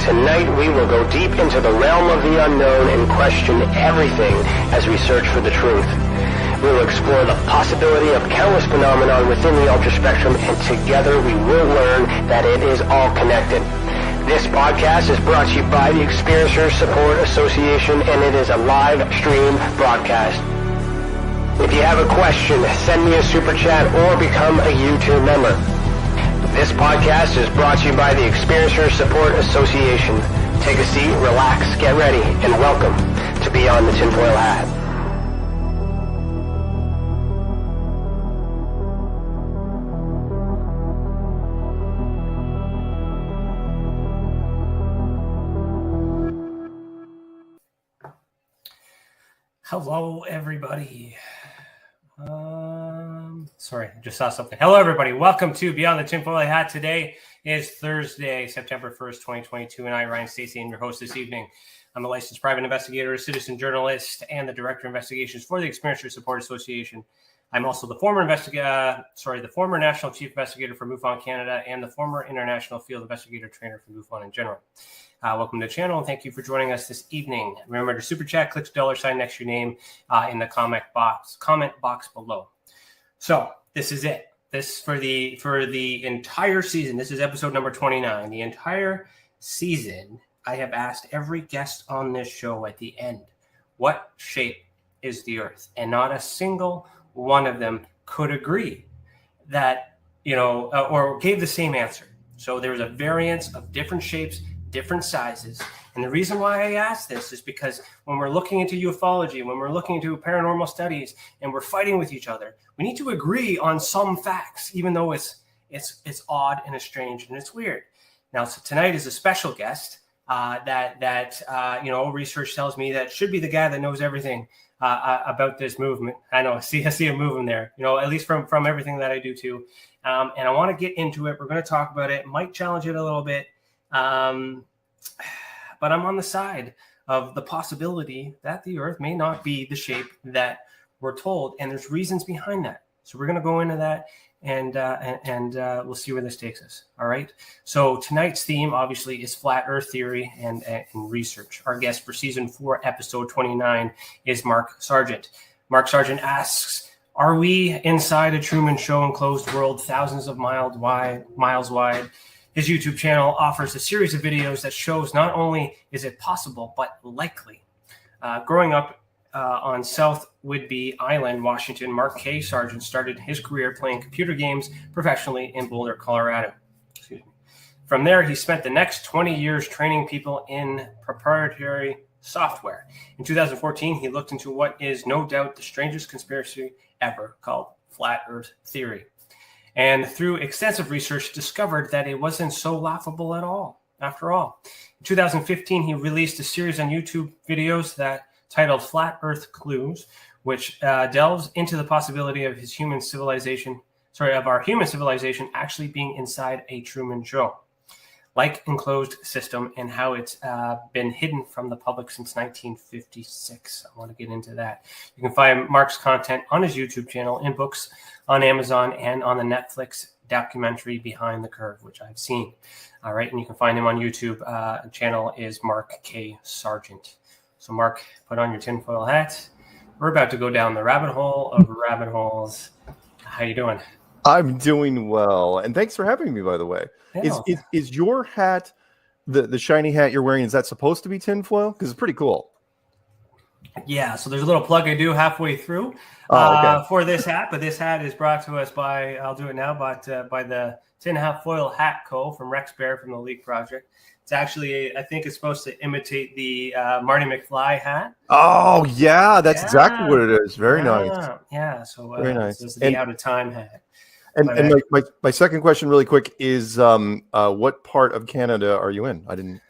Tonight we will go deep into the realm of the unknown and question everything as we search for the truth. We will explore the possibility of countless phenomena within the ultraspectrum, and together we will learn that it is all connected. This podcast is brought to you by the Experiencers Support Association, and it is a live stream broadcast. If you have a question, send me a super chat or become a YouTube member. This podcast is brought to you by the Experiencers Support Association. Take a seat, relax, get ready, and welcome to Beyond the TinFoil Hat. Hello, everybody. Sorry, I just saw something. Hello, everybody. Welcome to Beyond the TinFoil Hat. Today is Thursday, September 1st, 2022, and I, Ryan Stacey, am your host this evening. I'm a licensed private investigator, a citizen journalist, and the director of investigations for the Experiencers Support Association. I'm also the former national chief investigator for MUFON Canada and the former international field investigator trainer for MUFON in general. Welcome to the channel, and thank you for joining us this evening. Remember to super chat, click the $sign next to your name in the comment box below. So this is it. This for the entire season. This is episode number 29. The entire season, I have asked every guest on this show at the end, what shape is the Earth? And not a single one of them could agree that, or gave the same answer. So there's a variance of different shapes, different sizes. And the reason why I ask this is because when we're looking into ufology, when we're looking into paranormal studies, and we're fighting with each other, we need to agree on some facts, even though it's odd and it's strange and it's weird. Now, so tonight is a special guest that research tells me that should be the guy that knows everything about this movement. I know, I see a movement there, at least from everything that I do too. And I want to get into it. We're going to talk about it, might challenge it a little bit. But I'm on the side of the possibility that the Earth may not be the shape that we're told, and there's reasons behind that. So we're going to go into that, and we'll see where this takes us. All right. So tonight's theme, obviously, is flat Earth theory and research. Our guest for season 4, episode 29, is Mark Sargent. Mark Sargent asks, "Are we inside a Truman Show enclosed world, thousands of miles wide?" His YouTube channel offers a series of videos that shows not only is it possible, but likely. Growing up on South Whidbey Island, Washington, Mark K Sargent started his career playing computer games professionally in Boulder, Colorado. From there, he spent the next 20 years training people in proprietary software. In 2014, he looked into what is no doubt the strangest conspiracy ever, called flat Earth theory. And through extensive research, discovered that it wasn't so laughable at all, after all. In 2015, he released a series on YouTube videos that titled Flat Earth Clues, which delves into the possibility of our human civilization actually being inside a Truman Show, like enclosed system, and how it's been hidden from the public since 1956. I want to get into that. You can find Mark's content on his YouTube channel, in books, on Amazon, and on the Netflix documentary Behind the Curve, which I've seen. All right, and you can find him on YouTube. Channel is Mark K Sargent. So Mark, put on your tinfoil hat. We're about to go down the rabbit hole of rabbit holes. How you doing? I'm doing well, and thanks for having me, by the way. Yeah. Is your hat, the shiny hat you're wearing, is that supposed to be tinfoil? Because it's pretty cool. Yeah, so there's a little plug I do halfway through for this hat, but this hat is brought to us by, I'll do it now, by the TinFoil Hat Co. from Rex Bear from the Leak Project. It's actually, I think it's supposed to imitate the Marty McFly hat. Oh, yeah, that's exactly what it is. Very nice. Yeah, so very nice. This is the out of time hat. And my second question really quick is what part of Canada are you in? I didn't.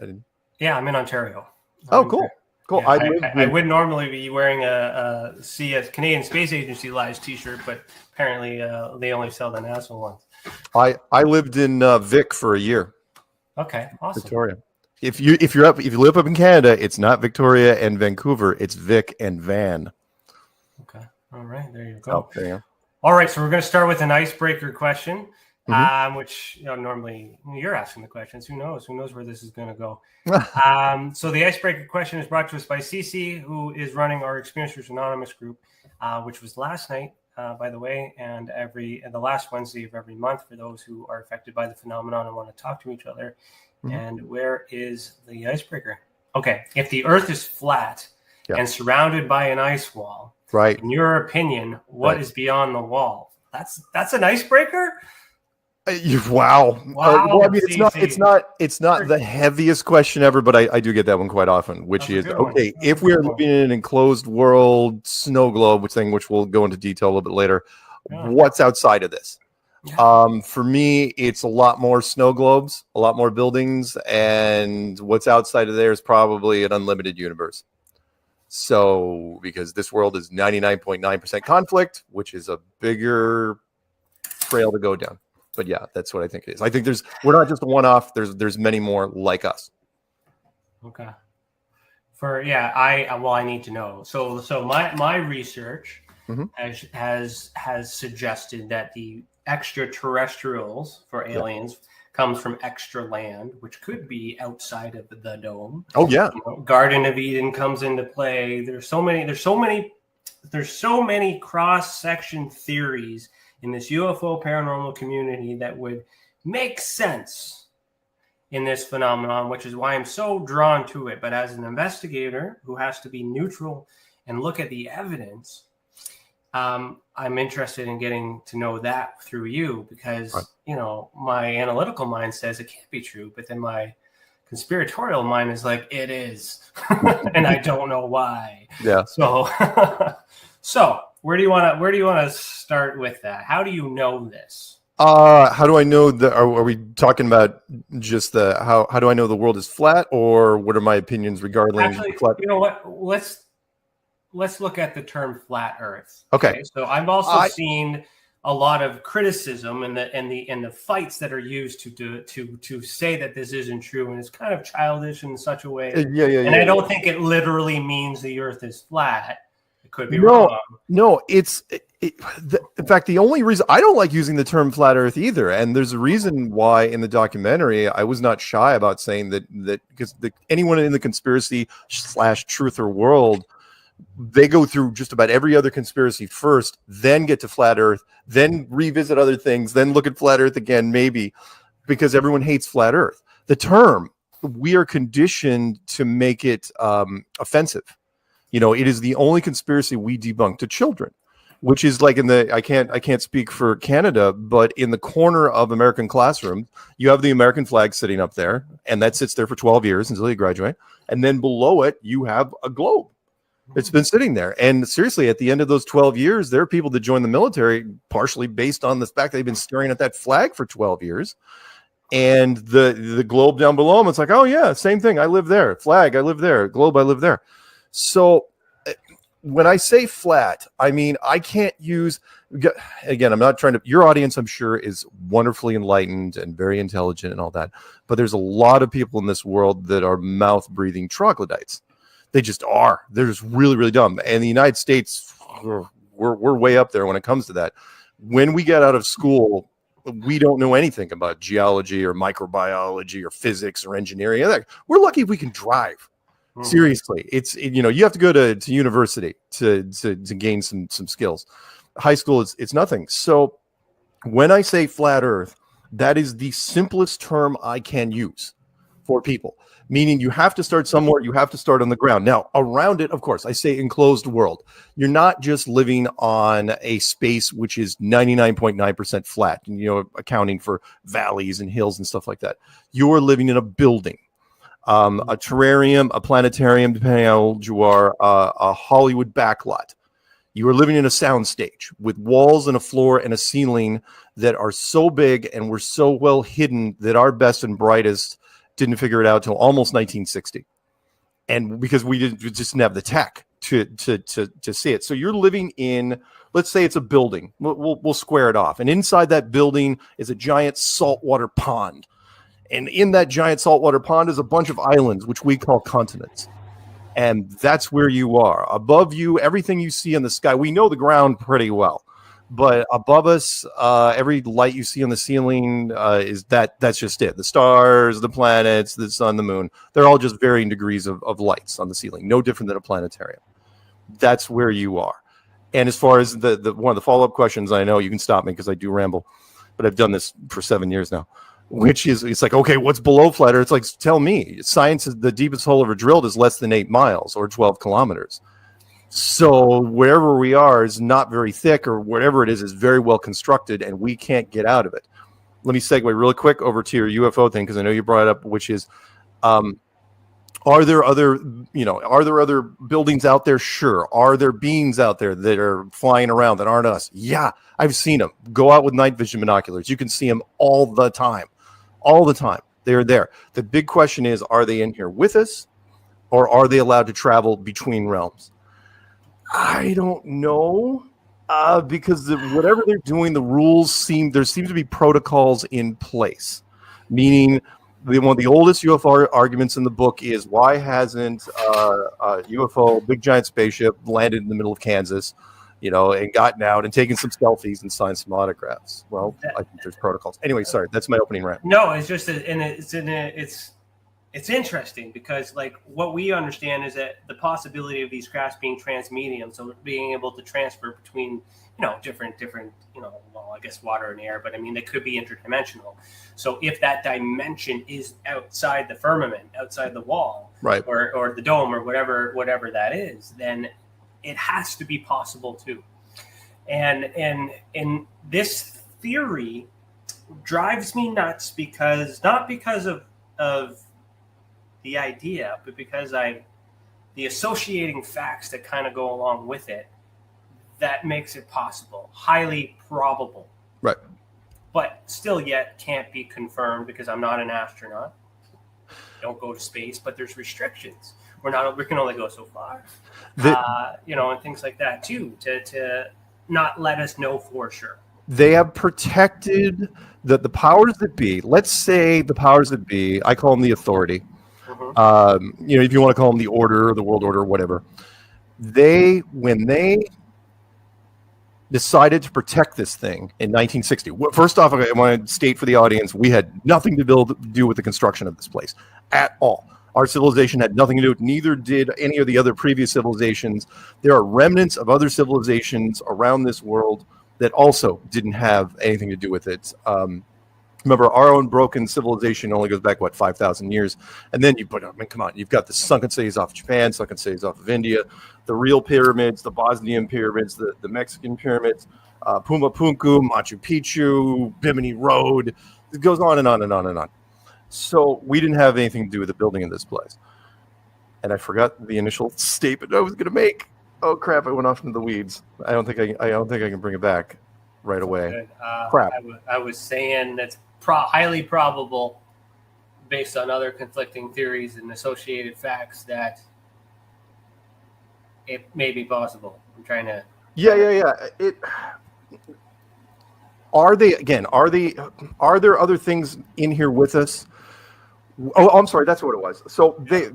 Yeah, I'm in Ontario. Cool. Cool. Yeah, I would normally be wearing a Canadian Space Agency Lives t-shirt, but apparently they only sell the NASA ones. I lived in Vic for a year. Okay, awesome. Victoria. If you live up in Canada, it's not Victoria and Vancouver, it's Vic and Van. Okay. All right, there you go. Oh, there you go. All right, so we're going to start with an icebreaker question. Which normally you're asking the questions. Who knows? Who knows where this is going to go? So the icebreaker question is brought to us by Stacey, who is running our Experiencers Anonymous group, which was last night, by the way, and the last Wednesday of every month for those who are affected by the phenomenon and want to talk to each other. And where is the icebreaker? Okay, if the Earth is flat and surrounded by an ice wall, right? In your opinion, what is beyond the wall? That's an icebreaker. Wow. Well, I mean, it's not the heaviest question ever, but I do get that one quite often, which is, okay, if we are living in an enclosed world snow globe, which we'll go into detail a little bit later, what's outside of this? For me, it's a lot more snow globes, a lot more buildings, and what's outside of there is probably an unlimited universe. So, because this world is 99.9% conflict, which is a bigger trail to go down. But yeah, that's what I think it is. I think we're not just a one-off. There's many more like us. Okay. I need to know. So my research has suggested that the extraterrestrials for aliens comes from extra land, which could be outside of the dome. Oh yeah. Garden of Eden comes into play. There's so many cross-section theories in this UFO paranormal community that would make sense in this phenomenon, which is why I'm so drawn to it. But as an investigator who has to be neutral and look at the evidence, I'm interested in getting to know that through you, because, my analytical mind says it can't be true, but then my conspiratorial mind is like, it is. And I don't know why. Yeah. So where do you want to start with that? How do you know this? How do I know that? Are we talking about just how do I know the world is flat, or what are my opinions regarding flat? You know what? Let's look at the term flat Earth. Okay. So I've also seen a lot of criticism and the fights that are used to say that this isn't true, and it's kind of childish in such a way. And I don't think it literally means the Earth is flat. Could be wrong. No, in fact, the only reason I don't like using the term flat Earth either, and there's a reason why in the documentary I was not shy about saying that because anyone in the conspiracy / truther world, they go through just about every other conspiracy first, then get to flat Earth, then revisit other things, then look at flat Earth again, maybe, because everyone hates flat Earth. The term, we are conditioned to make it offensive. It is the only conspiracy we debunk to children, which is like I can't speak for Canada, but in the corner of American classrooms, you have the American flag sitting up there, and that sits there for 12 years until you graduate. And then below it, you have a globe. It's been sitting there. And seriously, at the end of those 12 years, there are people that join the military partially based on the fact they've been staring at that flag for 12 years. And the globe down below them, it's like, oh yeah, same thing. I live there. Flag, I live there. Globe, I live there. So when I say flat, I mean, I can't use, again, I'm not trying to, your audience, I'm sure, is wonderfully enlightened and very intelligent and all that. But there's a lot of people in this world that are mouth-breathing troglodytes. They just are. They're just really, really dumb. And the United States, we're way up there when it comes to that. When we get out of school, we don't know anything about geology or microbiology or physics or engineering. We're lucky if we can drive. Seriously, you have to go to university to gain some skills. High school, it's nothing. So when I say flat Earth, that is the simplest term I can use for people, meaning you have to start somewhere. You have to start on the ground. Now, around it, of course, I say enclosed world. You're not just living on a space which is 99.9% flat, accounting for valleys and hills and stuff like that. You're living in a building. A terrarium, a planetarium, depending on how old you are, a Hollywood backlot. You are living in a soundstage with walls and a floor and a ceiling that are so big and were so well hidden that our best and brightest didn't figure it out till almost 1960. And because we just didn't have the tech to see it. So you're living in, let's say it's a building. We'll square it off. And inside that building is a giant saltwater pond. And in that giant saltwater pond is a bunch of islands, which we call continents. And that's where you are. Above you, everything you see in the sky, we know the ground pretty well. But above us, every light you see on the ceiling that's just it. The stars, the planets, the sun, the moon, they're all just varying degrees of lights on the ceiling, no different than a planetarium. That's where you are. And as far as the one of the follow-up questions, I know you can stop me because I do ramble, but I've done this for 7 years now, which is, it's like, okay, what's below flat Earth? It's like, tell me. Science is the deepest hole ever drilled is less than 8 miles or 12 kilometers. So wherever we are is not very thick, or whatever it is very well constructed, and we can't get out of it. Let me segue really quick over to your UFO thing, because I know you brought it up, which is, are there other buildings out there? Sure. Are there beings out there that are flying around that aren't us? Yeah, I've seen them. Go out with night vision binoculars. You can see them all the time. All the time. They're there. The big question is, are they in here with us, or are they allowed to travel between realms? I don't know, because whatever they're doing, the rules there seems to be protocols in place, meaning one of the oldest UFO arguments in the book is, why hasn't a UFO, big giant spaceship, landed in the middle of Kansas, and gotten out and taken some selfies and signed some autographs? Well, I think there's protocols. Anyway, sorry, that's my opening rant. No, it's just, it's interesting, because like what we understand is that the possibility of these crafts being transmedium, so being able to transfer between, different, well, I guess water and air, but I mean, they could be interdimensional. So if that dimension is outside the firmament, outside the wall, right, or the dome, or whatever that is, then it has to be possible too. And this theory drives me nuts, not because of the idea, but because the associating facts that kind of go along with it, that makes it possible, highly probable. Right. But still yet can't be confirmed, because I'm not an astronaut. Don't go to space, but there's restrictions. We can only go so far. And things like that too, to not let us know for sure. They have protected the powers that be. Let's say the powers that be, I call them the authority. If you want to call them the order, or the world order, or whatever, when they decided to protect this thing in 1960. First off, I want to state for the audience, we had nothing to do with the construction of this place at all. Our civilization had nothing to do with it. Neither did any of the other previous civilizations. There are remnants of other civilizations around this world that also didn't have anything to do with it. Remember, our own broken civilization only goes back, 5,000 years? And then come on, you've got the sunken cities off of Japan, sunken cities off of India, the real pyramids, the Bosnian pyramids, the Mexican pyramids, Puma Punku, Machu Picchu, Bimini Road. It goes on and on and on and on. So we didn't have anything to do with the building of this place. And I forgot the initial statement I was going to make. Oh crap! I went off into the weeds. I don't think I can bring it back right away. Crap! I was saying that's highly probable, based on other conflicting theories and associated facts, that it may be possible. I'm trying to. Yeah. Are there other things in here with us? Oh, I'm sorry. That's what it was. So they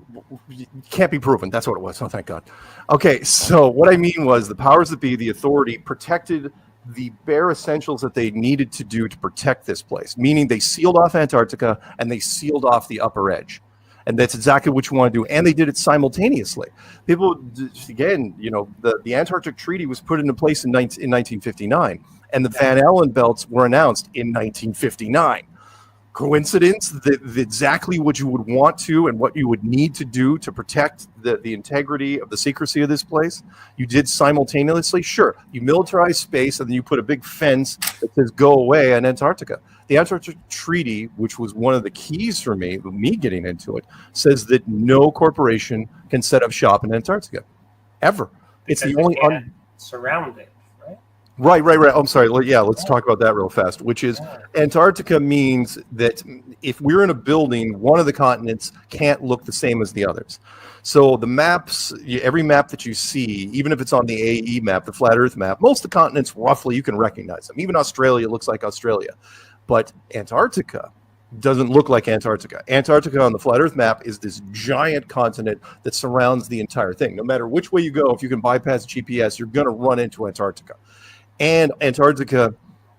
can't be proven. That's what it was. Oh, thank God. Okay. So what I mean was, the powers that be, the authority, protected the bare essentials that they needed to do to protect this place, meaning they sealed off Antarctica and they sealed off the upper edge. And that's exactly what you want to do. And they did it simultaneously. People, again, the Antarctic Treaty was put into place in 1959, and the Van Allen belts were announced in 1959. Coincidence that exactly what you would want to and what you would need to do to protect the integrity of the secrecy of this place, you did simultaneously? Sure. You militarize space, and then you put a big fence that says go away in Antarctica. The Antarctic Treaty, which was one of the keys for me getting into it, says that no corporation can set up shop in Antarctica ever. It's the only surrounded. Right. I'm sorry. Yeah, let's talk about that real fast, which is Antarctica means that if we're in a building, one of the continents can't look the same as the others. So the maps, every map that you see, even if it's on the AE map, the flat Earth map, most of the continents, roughly, you can recognize them. Even Australia looks like Australia. But Antarctica doesn't look like Antarctica. Antarctica on the flat Earth map is this giant continent that surrounds the entire thing. No matter which way you go, if you can bypass GPS, you're going to run into Antarctica. And Antarctica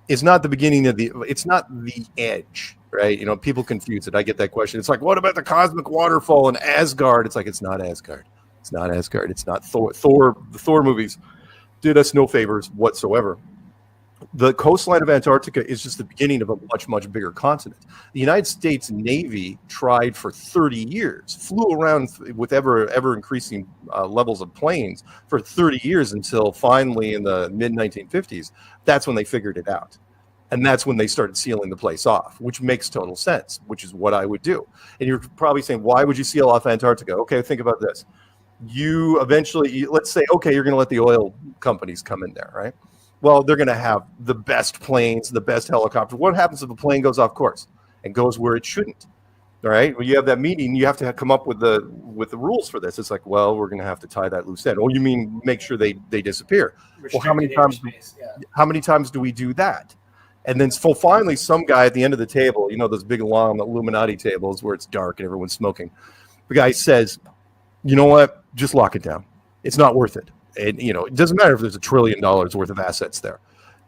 is not the beginning of it's not the edge, right? You know, people confuse it. I get that question. It's like, what about the cosmic waterfall in Asgard? It's like, it's not Asgard. It's not Asgard. It's not Thor. The Thor movies did us no favors whatsoever. The coastline of Antarctica is just the beginning of a much, much bigger continent. The United States Navy tried for 30 years, flew around with ever increasing levels of planes for 30 years until finally in the mid-1950s, that's when they figured it out. And that's when they started sealing the place off, which makes total sense, which is what I would do. And you're probably saying, why would you seal off Antarctica? Okay, think about this. You eventually, let's say, okay, you're going to let the oil companies come in there, right? Well, they're going to have the best planes, the best helicopters. What happens if a plane goes off course and goes where it shouldn't? All right. When you have that meeting, you have to come up with the rules for this. It's like, well, we're going to have to tie that loose end. Oh, you mean make sure they disappear? Well, how many times? How many times do we do that? And then finally, some guy at the end of the table, you know, those big long Illuminati tables where it's dark and everyone's smoking. The guy says, you know what? Just lock it down. It's not worth it. And, you know, it doesn't matter if there's $1 trillion worth of assets there.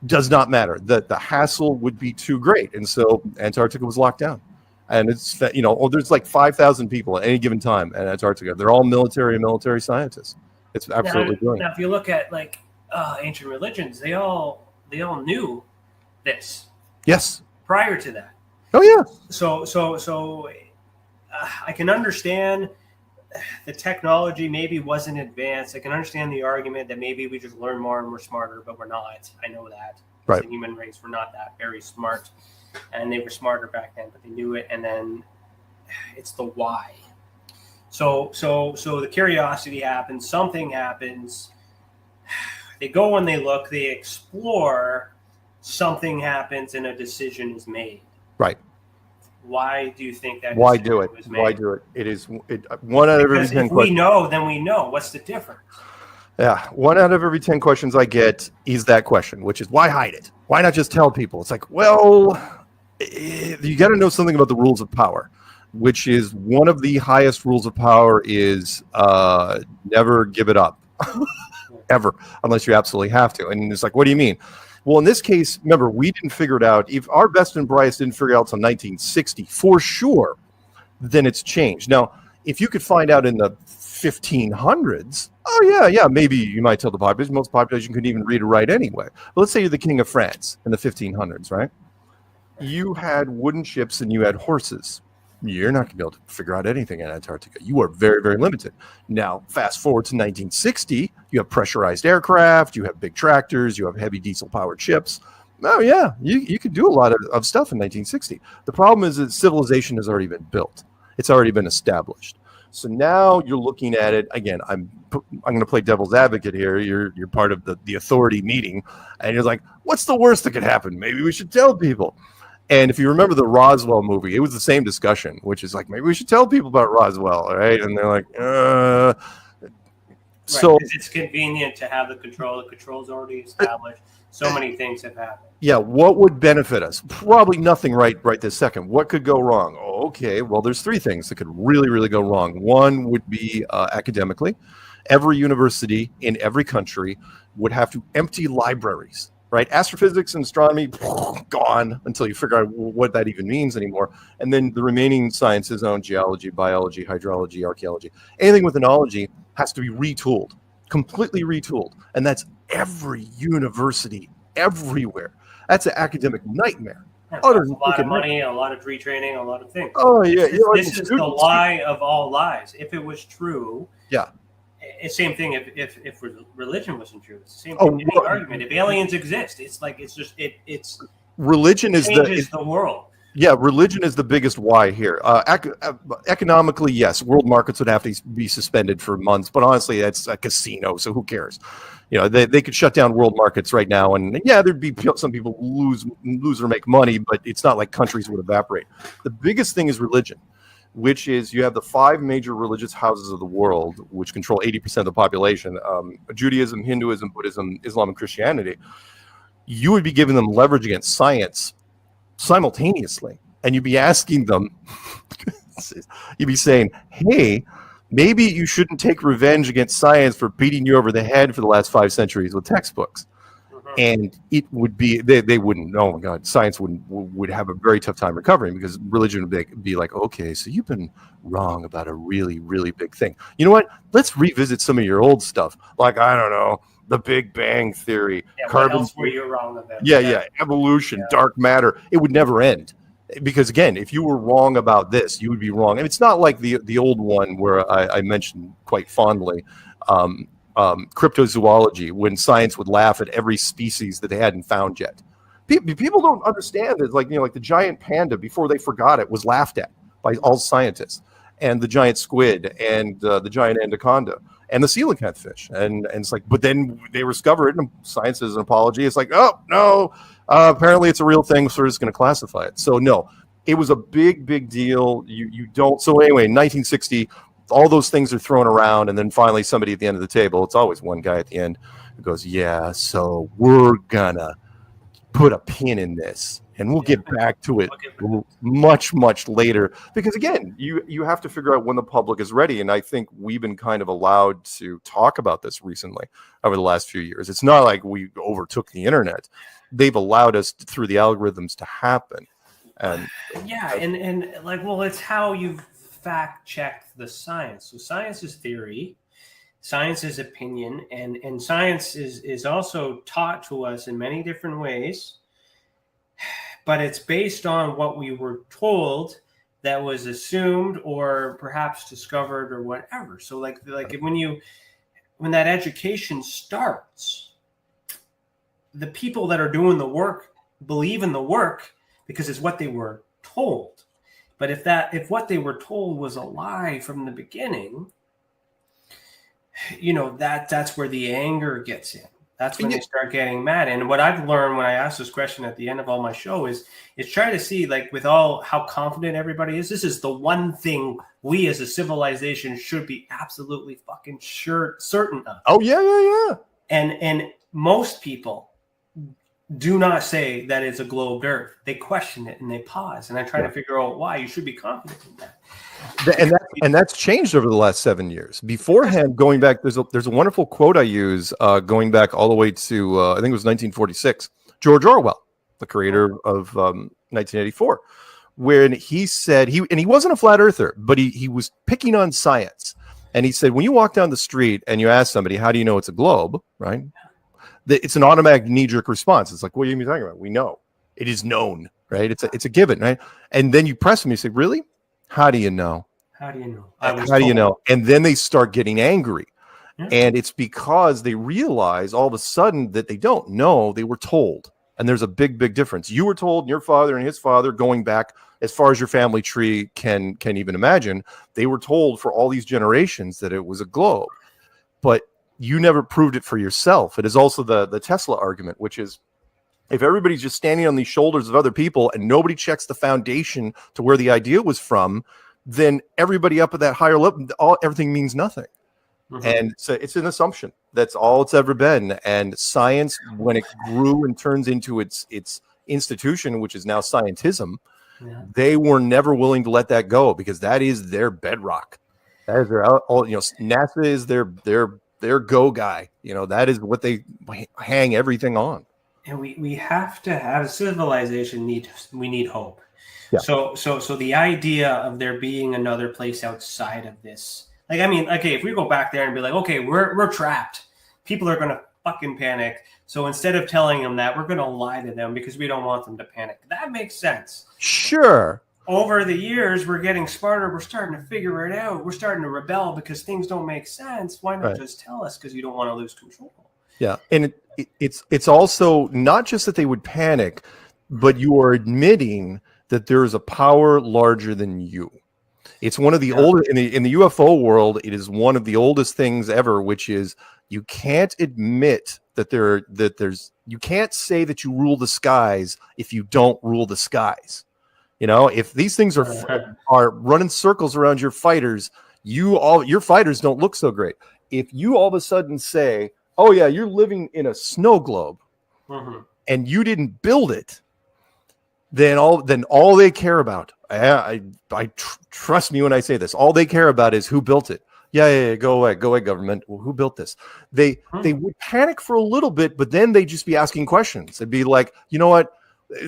Does not matter. The hassle would be too great. And so Antarctica was locked down. And it's, you know, there's like 5,000 people at any given time in Antarctica. They're all military scientists. It's absolutely brilliant. Now, if you look at like ancient religions, they all knew this. Yes. Prior to that. Oh, yeah. So I can understand the technology maybe wasn't advanced. I can understand the argument that maybe we just learn more and we're smarter, but we're not. I know that. Right. The human race, we're not that very smart. And they were smarter back then, but they knew it. And then it's the why. So the curiosity happens. Something happens. They go and they look. They explore. Something happens, and a decision is made. Right. Why do you think that? Why do it? Why do it? It is one out of every 10 questions. If we know, then we know. What's the difference? Yeah, 1 out of every 10 questions I get is that question, which is why hide it? Why not just tell people? It's like, well, you got to know something about the rules of power, which is one of the highest rules of power is never give it up, ever, unless you absolutely have to. And it's like, what do you mean? Well, in this case, remember, we didn't figure it out. If our best and brightest didn't figure it out until 1960, for sure, then it's changed. Now, if you could find out in the 1500s, oh, yeah, maybe you might tell the population. Most population couldn't even read or write anyway. But let's say you're the king of France in the 1500s, right? You had wooden ships and you had horses. You're not going to be able to figure out anything in Antarctica. You are very, very limited. Now, fast forward to 1960, you have pressurized aircraft, you have big tractors, you have heavy diesel-powered ships. Oh, yeah, you could do a lot of stuff in 1960. The problem is that civilization has already been built. It's already been established. So now you're looking at it, again, I'm going to play devil's advocate here. You're part of the authority meeting, and you're like, what's the worst that could happen? Maybe we should tell people. And if you remember the Roswell movie, it was the same discussion, which is like, maybe we should tell people about Roswell, right? And they're like, Right, so it's convenient to have the control. The control's already established. So many things have happened. Yeah, what would benefit us? Probably nothing right this second. What could go wrong? Okay, well, there's 3 things that could really, really go wrong. One would be academically. Every university in every country would have to empty libraries. Right, astrophysics and astronomy gone until you figure out what that even means anymore. And then the remaining sciences on geology, biology, hydrology, archaeology, anything with an ology has to be retooled, completely retooled. And that's every university, everywhere. That's an academic nightmare. A lot of money, a lot of retraining, a lot of things. Oh yeah, this is the lie of all lies. If it was true, yeah. Same thing if religion wasn't true. It's the same thing. Any argument. If aliens exist, it's religion changes the world. Yeah, religion is the biggest why here. Economically, yes, world markets would have to be suspended for months, but honestly, that's a casino, so who cares? You know, they could shut down world markets right now, and yeah, there'd be some people lose or make money, but it's not like countries would evaporate. The biggest thing is religion, which is you have the 5 major religious houses of the world, which control 80% of the population, Judaism, Hinduism, Buddhism, Islam, and Christianity. You would be giving them leverage against science simultaneously. And you'd be asking them, you'd be saying, hey, maybe you shouldn't take revenge against science for beating you over the head for the last 5 centuries with textbooks. And it would be they wouldn't. Oh my God, science would have a very tough time recovering, because religion would be like, okay, so you've been wrong about a really, really big thing. You know what? Let's revisit some of your old stuff, like, I don't know, the Big Bang Theory, carbon. What else were you wrong about? Yeah, evolution, dark matter. It would never end, because again, if you were wrong about this, you would be wrong. And it's not like the old one where I mentioned quite fondly. Cryptozoology, when science would laugh at every species that they hadn't found yet. People don't understand that, like the giant panda, before they forgot it, was laughed at by all scientists, and the giant squid, and the giant anaconda, and the coelacanth fish, and it's like, but then they discover it, and science is an apology. It's like, oh no, apparently it's a real thing, so we're just going to classify it. So no, it was a big deal. You don't. So anyway, 1960. All those things are thrown around, and then finally somebody at the end of the table, it's always one guy at the end, who goes, yeah, so we're gonna put a pin in this, and we'll get back to it much later, because again, you have to figure out when the public is ready. And I think we've been kind of allowed to talk about this recently over the last few years. It's not like we overtook the internet. They've allowed us through the algorithms to happen. And it's how you've fact check the science. So science is theory, science is opinion, and science is also taught to us in many different ways, but it's based on what we were told, that was assumed or perhaps discovered or whatever. So like when that education starts, the people that are doing the work believe in the work because it's what they were told. But if what they were told was a lie from the beginning, that's where the anger gets in. That's when they start getting mad. And what I've learned when I ask this question at the end of all my show is try to see, like, with all how confident everybody is, this is the one thing we as a civilization should be absolutely fucking certain of. Oh yeah. And most people do not say that it's a globed earth. They question it and they pause, and I try to figure out why. You should be confident in that. And that's changed over the last 7 years. Beforehand, going back, there's a wonderful quote I use going back all the way to I think it was 1946. George Orwell, the creator of 1984, when he said he wasn't a flat earther, but he was picking on science, and he said, when you walk down the street and you ask somebody, how do you know it's a globe, right? It's an automatic knee-jerk response. It's like, what are you talking about? We know. It is known, right? It's a given, right? And then you press them, you say, really? How do you know? How do you know? How do you know? And then they start getting angry. Yeah. And it's because they realize all of a sudden that they don't know, they were told. And there's a big difference. You were told, and your father and his father, going back as far as your family tree can even imagine, they were told for all these generations that it was a globe. But you never proved it for yourself. It is also the Tesla argument, which is, if everybody's just standing on the shoulders of other people and nobody checks the foundation to where the idea was from, then everybody up at that higher level, everything means nothing. Mm-hmm. And so it's an assumption. That's all it's ever been. And science, when it grew and turns into its institution, which is now scientism, they were never willing to let that go, because that is their bedrock. That is their NASA is their go guy. That is what they hang everything on. And we have to have a civilization. We need hope. Yeah. So the idea of there being another place outside of this, if we go back there and be like, okay, we're trapped, people are going to fucking panic. So instead of telling them that, we're going to lie to them because we don't want them to panic. That makes sense. Sure. Over the years, we're getting smarter. We're starting to figure it out. We're starting to rebel because things don't make sense. Why not just tell us? Because you don't want to lose control. Yeah, and it's also not just that they would panic, but you are admitting that there is a power larger than you. It's one of the oldest in the UFO world. It is one of the oldest things ever, which is you can't admit that you can't say that you rule the skies if you don't rule the skies. If these things are running circles around your fighters, your fighters don't look so great. If you all of a sudden say, oh yeah, you're living in a snow globe, and you didn't build it, then all they care about, trust me when I say this, all they care about is who built it. Yeah, go away, government. Well, who built this? They would panic for a little bit, but then they'd just be asking questions. They'd be like, you know what?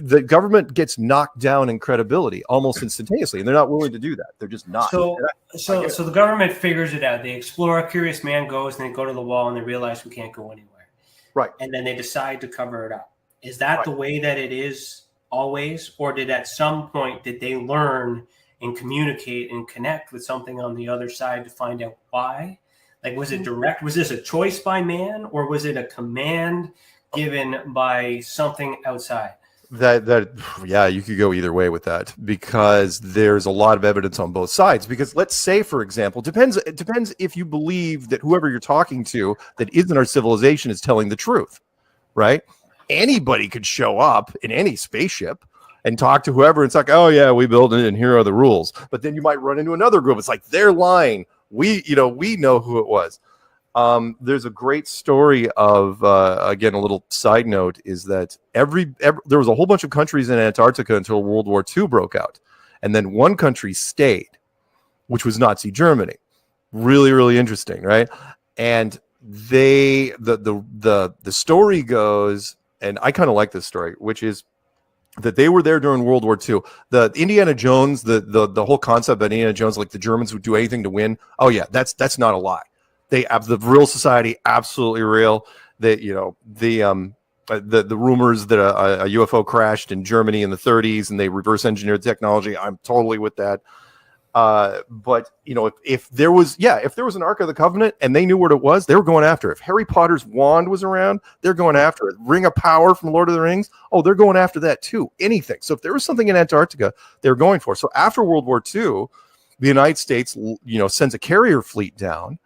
The government gets knocked down in credibility almost instantaneously, and they're not willing to do that. They're just not. So the government figures it out. They explore. A curious man goes, and they go to the wall, and they realize we can't go anywhere. Right. And then they decide to cover it up. Is that the way that it is always, or did at some point did they learn and communicate and connect with something on the other side to find out why? Like, was it direct? Was this a choice by man, or was it a command given by something outside? Yeah, you could go either way with that, because there's a lot of evidence on both sides. Because let's say, for example, it depends if you believe that whoever you're talking to that isn't our civilization is telling the truth, right? Anybody could show up in any spaceship and talk to whoever. It's like, oh yeah, we built it and here are the rules. But then you might run into another group. It's like, they're lying. We know who it was. There's a great story of, again, a little side note is that there was a whole bunch of countries in Antarctica until World War II broke out. And then one country stayed, which was Nazi Germany. Really, really interesting, right? And the story goes, and I kind of like this story, which is that they were there during World War II. The Indiana Jones, the whole concept of Indiana Jones, like the Germans would do anything to win. Oh yeah, that's not a lie. They have the real society, absolutely real. That the rumors that a UFO crashed in Germany in the 30s and they reverse engineered technology. I'm totally with that. But if there was an Ark of the Covenant and they knew what it was, they were going after it. If Harry Potter's wand was around, they're going after it. Ring of Power from Lord of the Rings, they're going after that too. Anything. So if there was something in Antarctica, they were going for. So after World War II, the United States, sends a carrier fleet down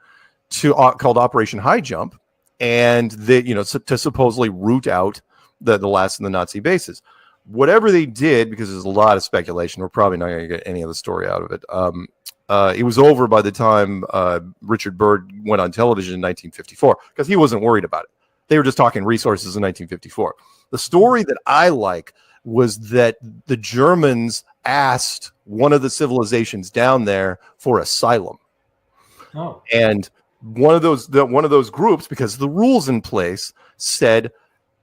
to called Operation High Jump, and they, to supposedly root out the last of the Nazi bases. Whatever they did, because there's a lot of speculation, we're probably not going to get any of the story out of it. It was over by the time Richard Byrd went on television in 1954, because he wasn't worried about it. They were just talking resources in 1954. The story that I like was that the Germans asked one of the civilizations down there for asylum. Oh. And one of those groups, because the rules in place said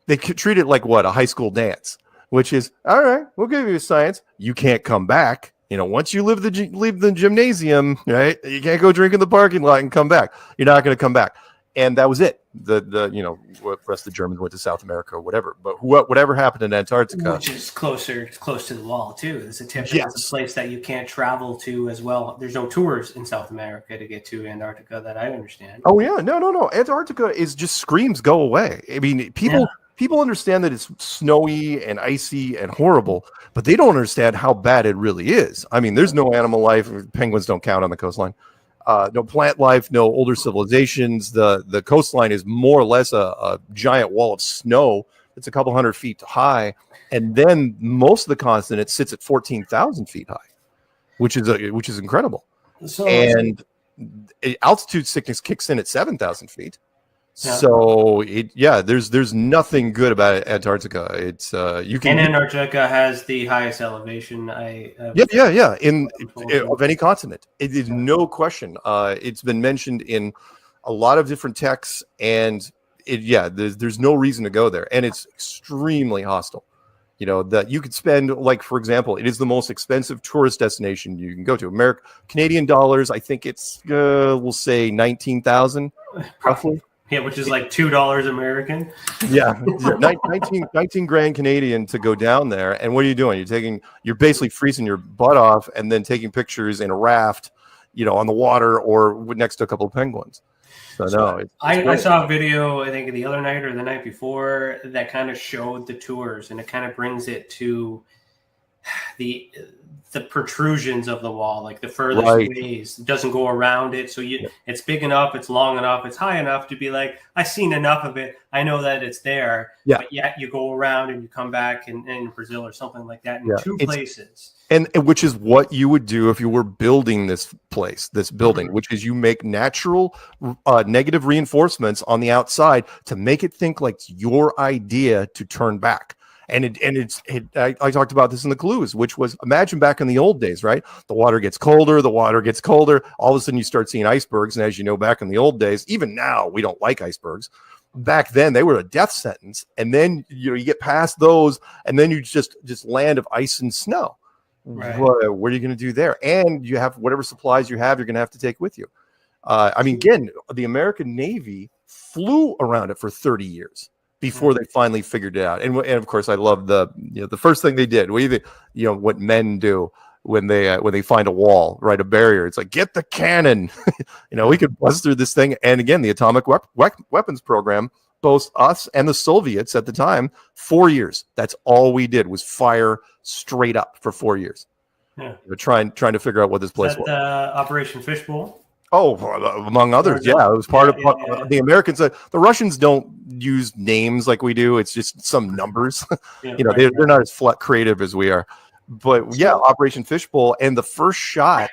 they could treat it like a high school dance, which is, all right, we'll give you a science. You can't come back. Once you leave the gymnasium, right? You can't go drink in the parking lot and come back. You're not going to come back. And that was it. The rest of the Germans went to South America or whatever. But whatever happened in Antarctica, which is close to the wall too. It's a place that you can't travel to as well. There's no tours in South America to get to Antarctica that I understand. Oh yeah, no. Antarctica is just screams go away. I mean, people understand that it's snowy and icy and horrible, but they don't understand how bad it really is. I mean, there's no animal life. Penguins don't count on the coastline. No plant life, no older civilizations. The coastline is more or less a giant wall of snow. It's a couple hundred feet high. And then most of the continent sits at 14,000 feet high, which is incredible. And altitude sickness kicks in at 7,000 feet. Yeah. So there's nothing good about Antarctica. It's and Antarctica has the highest elevation. Of any continent. It is no question. It's been mentioned in a lot of different texts, and there's no reason to go there, and it's extremely hostile. That you could spend, like, for example, it is the most expensive tourist destination you can go to. Canadian dollars, I think it's we'll say 19,000 roughly. Yeah, which is like $2 American. Yeah, 19 grand Canadian to go down there. And what are you doing? You're basically freezing your butt off and then taking pictures in a raft, on the water or next to a couple of penguins. So I saw a video, I think the other night or the night before, that kind of showed the tours, and it kind of brings it to the protrusions of the wall, like the furthest ways. It doesn't go around it, so it's big enough, it's long enough, it's high enough to be like, I've seen enough of it, I know that it's there. But yet you go around and you come back in Brazil or something like that in two places. And which is what you would do if you were building this building, which is you make natural negative reinforcements on the outside to make it think like it's your idea to turn back. I talked about this in the clues, which was, imagine back in the old days, right? The water gets colder. All of a sudden you start seeing icebergs. And as you know, back in the old days, even now, we don't like icebergs. Back then they were a death sentence. And then, you get past those and then you just land of ice and snow. Right. What are you going to do there? And you have whatever supplies you have, you're going to have to take with you. Again, the American Navy flew around it for 30 years. Before they finally figured it out. And of course, I love the first thing they did. What men do when they find a wall, right, a barrier. It's like, get the cannon. We could bust through this thing. And again, the atomic weapons program, both us and the Soviets at the time, 4 years. That's all we did was fire straight up for 4 years. Yeah. Trying to figure out what this place was. Operation Fishbowl. Oh, among others, yeah, it was part of the Americans. The Russians don't use names like we do. It's just some numbers. They're not as creative as we are. But yeah, Operation Fishbowl, and the first shot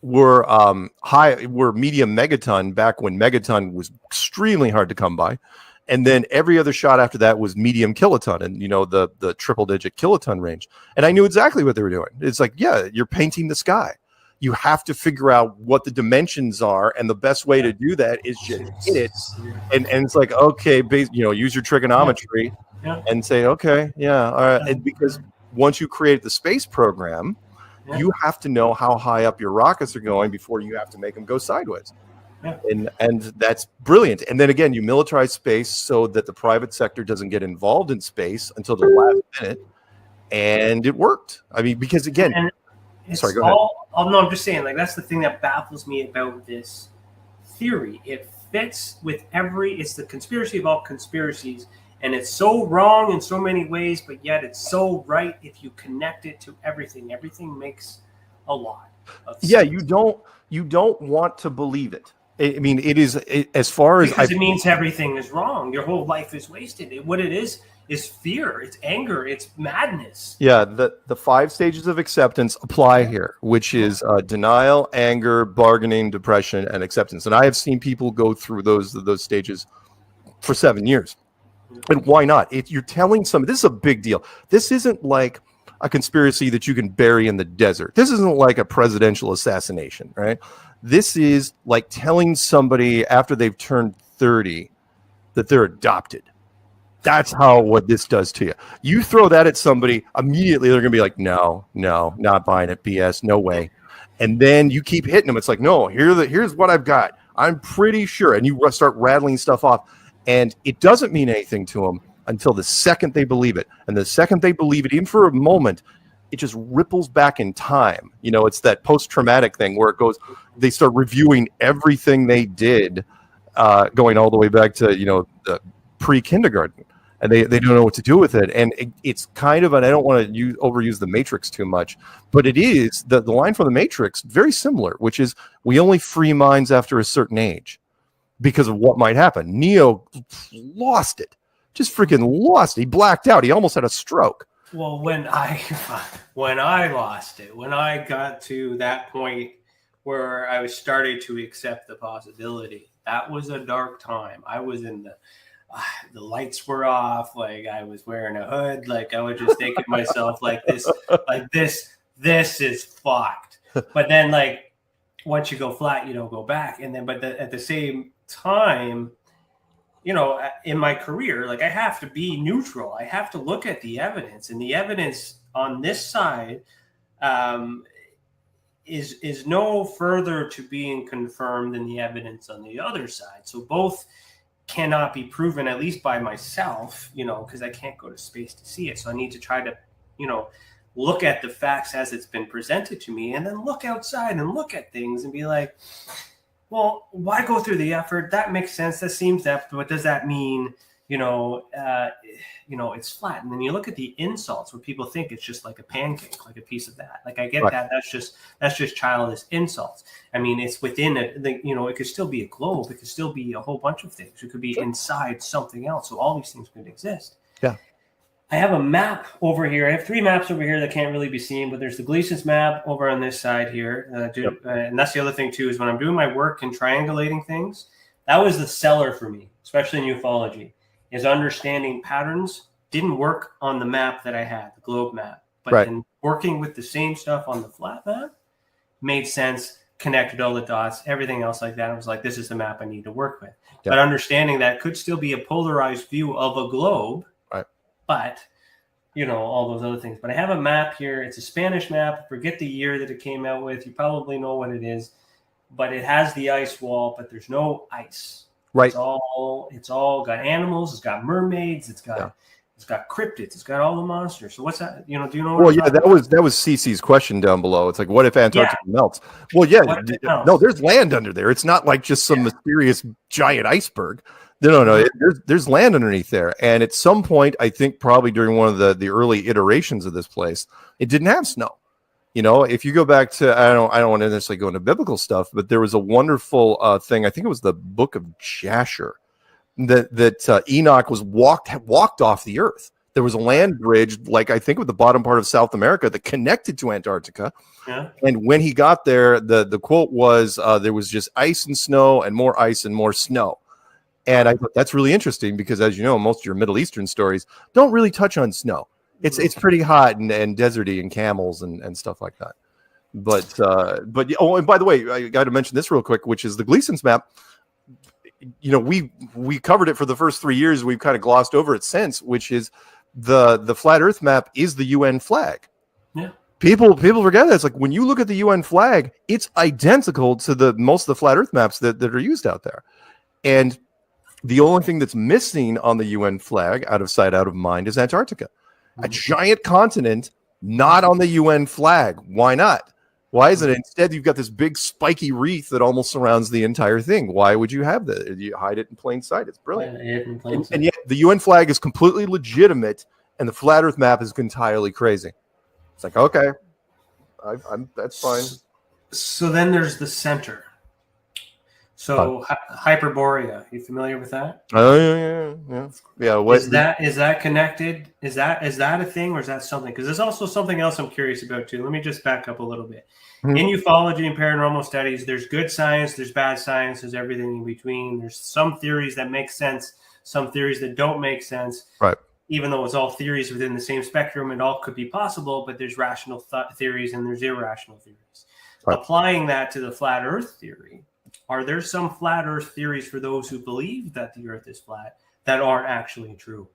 were medium megaton back when megaton was extremely hard to come by, and then every other shot after that was medium kiloton, and the triple digit kiloton range. And I knew exactly what they were doing. It's like, yeah, you're painting the sky. You have to figure out what the dimensions are, and the best way to do that is just hit it. And it's like, okay, use your trigonometry and say, okay, yeah, all right. And because once you create the space program, you have to know how high up your rockets are going before you have to make them go sideways. Yeah. And that's brilliant. And then again, you militarize space so that the private sector doesn't get involved in space until the last minute. And it worked. Because again, sorry, go ahead. No, I'm just saying, that's the thing that baffles me about this theory. It fits with it's the conspiracy of all conspiracies, and it's so wrong in so many ways, but yet it's so right if you connect it to everything. Everything makes a lot of sense. Yeah, you don't want to believe it. It is as far as because it means everything is wrong. Your whole life is wasted. What it is fear, it's anger, it's madness. Yeah, the 5 stages of acceptance apply here, which is denial, anger, bargaining, depression, and acceptance. And I have seen people go through those stages for 7 years. And why not? If you're telling somebody, this is a big deal. This isn't like a conspiracy that you can bury in the desert. This isn't like a presidential assassination, right? This is like telling somebody after they've turned 30 that they're adopted. That's what this does to you. You throw that at somebody, immediately they're going to be like, no, not buying it, BS, no way. And then you keep hitting them. It's like, no, here's what I've got. I'm pretty sure. And you start rattling stuff off. And it doesn't mean anything to them until the second they believe it. And the second they believe it, even for a moment, it just ripples back in time. It's that post-traumatic thing where they start reviewing everything they did, going all the way back to, the pre-kindergarten. And they don't know what to do with it. And it's kind of, and I don't want to overuse the Matrix too much, but it is, the line from the Matrix, very similar, which is, we only free minds after a certain age because of what might happen. Neo lost it. Just freaking lost it. He blacked out. He almost had a stroke. Well, when I lost it, when I got to that point where I was starting to accept the possibility, that was a dark time. I was in the lights were off, I was wearing a hood, I was just thinking to myself, this is fucked. But then once you go flat, you don't go back. And then, but at the same time, in my career, I have to be neutral. I have to look at the evidence, and the evidence on this side is no further to being confirmed than the evidence on the other side. So both cannot be proven, at least by myself, because I can't go to space to see it. So I need to try to, look at the facts as it's been presented to me, and then look outside and look at things and be like, well, why go through the effort? That makes sense. That seems that, but what does that mean? It's flat. And then you look at the insults where people think it's just like a pancake, like a piece of that. I get that. That's just childish insults. It's within it. It could still be a globe. It could still be a whole bunch of things. It could be inside something else. So all these things could exist. Yeah. I have a map over here. I have 3 maps over here that can't really be seen, but there's the Gleason's map over on this side here. And that's the other thing too, is when I'm doing my work and triangulating things, that was the seller for me, especially in ufology, is understanding patterns, didn't work on the map that I had, the globe map. But Right. then working with the same stuff on the flat map made sense, connected all the dots, everything else like that. I was like, this is the map I need to work with. Yeah. But understanding that could still be a polarized view of a globe, right? But, you know, all those other things. But I have a map here. It's a Spanish map. Forget the year that it came out with. You probably know what it is. But it has the ice wall, but there's no ice. Right. It's all got animals. It's got mermaids. It's got cryptids. It's got all the monsters. So what's that? You know, do you know? Well, yeah, that was Cece's question down below. It's like, what if Antarctica melts? Well, yeah, no, there's land under there. It's not like just some mysterious giant iceberg. No. There's land underneath there. And at some point, I think probably during one of the early iterations of this place, it ddn't have snow. You know, if you go back to, I don't want to necessarily go into biblical stuff, but there was a wonderful thing. I think it was the book of Jasher that Enoch was walked off the earth. There was a land bridge, like I think with the bottom part of South America that connected to Antarctica. Yeah. And when he got there, the quote was, there was just ice and snow and more ice and more snow. And I thought that's really interesting because, as you know, most of your Middle Eastern stories don't really touch on snow. It's pretty hot and deserty and camels and stuff like that. But oh, and by the way, I got to mention this real quick, which is the Gleason's map. You know, we covered it for the first 3 years. We've kind of glossed over it since, which is the flat Earth map is the UN flag. Yeah. People forget that. It's like when you look at the UN flag, it's identical to most of the flat Earth maps that are used out there. And the only thing that's missing on the UN flag, out of sight, out of mind, is Antarctica. A giant continent, not on the UN flag. Why not? Why isn't it? Instead, you've got this big spiky wreath that almost surrounds the entire thing. Why would you have that? You hide it in plain sight. It's brilliant. And yet the UN flag is completely legitimate, and the flat Earth map is entirely crazy. It's like, okay, that's fine. So then there's the center. So Hyperborea, you familiar with that? Oh yeah. What is that connected? Is that a thing, or is that something? Because there's also something else I'm curious about too. Let me just back up a little bit. Mm-hmm. In ufology and paranormal studies, there's good science, there's bad science, there's everything in between. There's some theories that make sense, some theories that don't make sense. Right. Even though it's all theories within the same spectrum, it all could be possible, but there's rational theories and there's irrational theories. Right. Applying that to the flat Earth theory. Are there some flat Earth theories for those who believe that the Earth is flat that aren't actually true?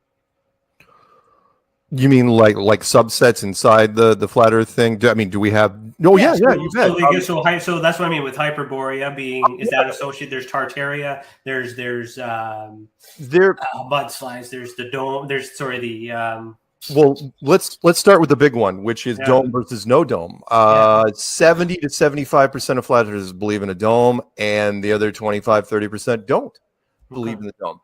You mean like subsets inside the flat Earth thing? Do we have? No, yeah, you bet. So that's what I mean with Hyperborea being. Is that associated? There's Tartaria. There's mudslides. There's the dome. Well, let's start with the big one, which is dome versus no dome. 70 to 75% of flat earthers believe in a dome, and the other 25-30% don't believe in the dome.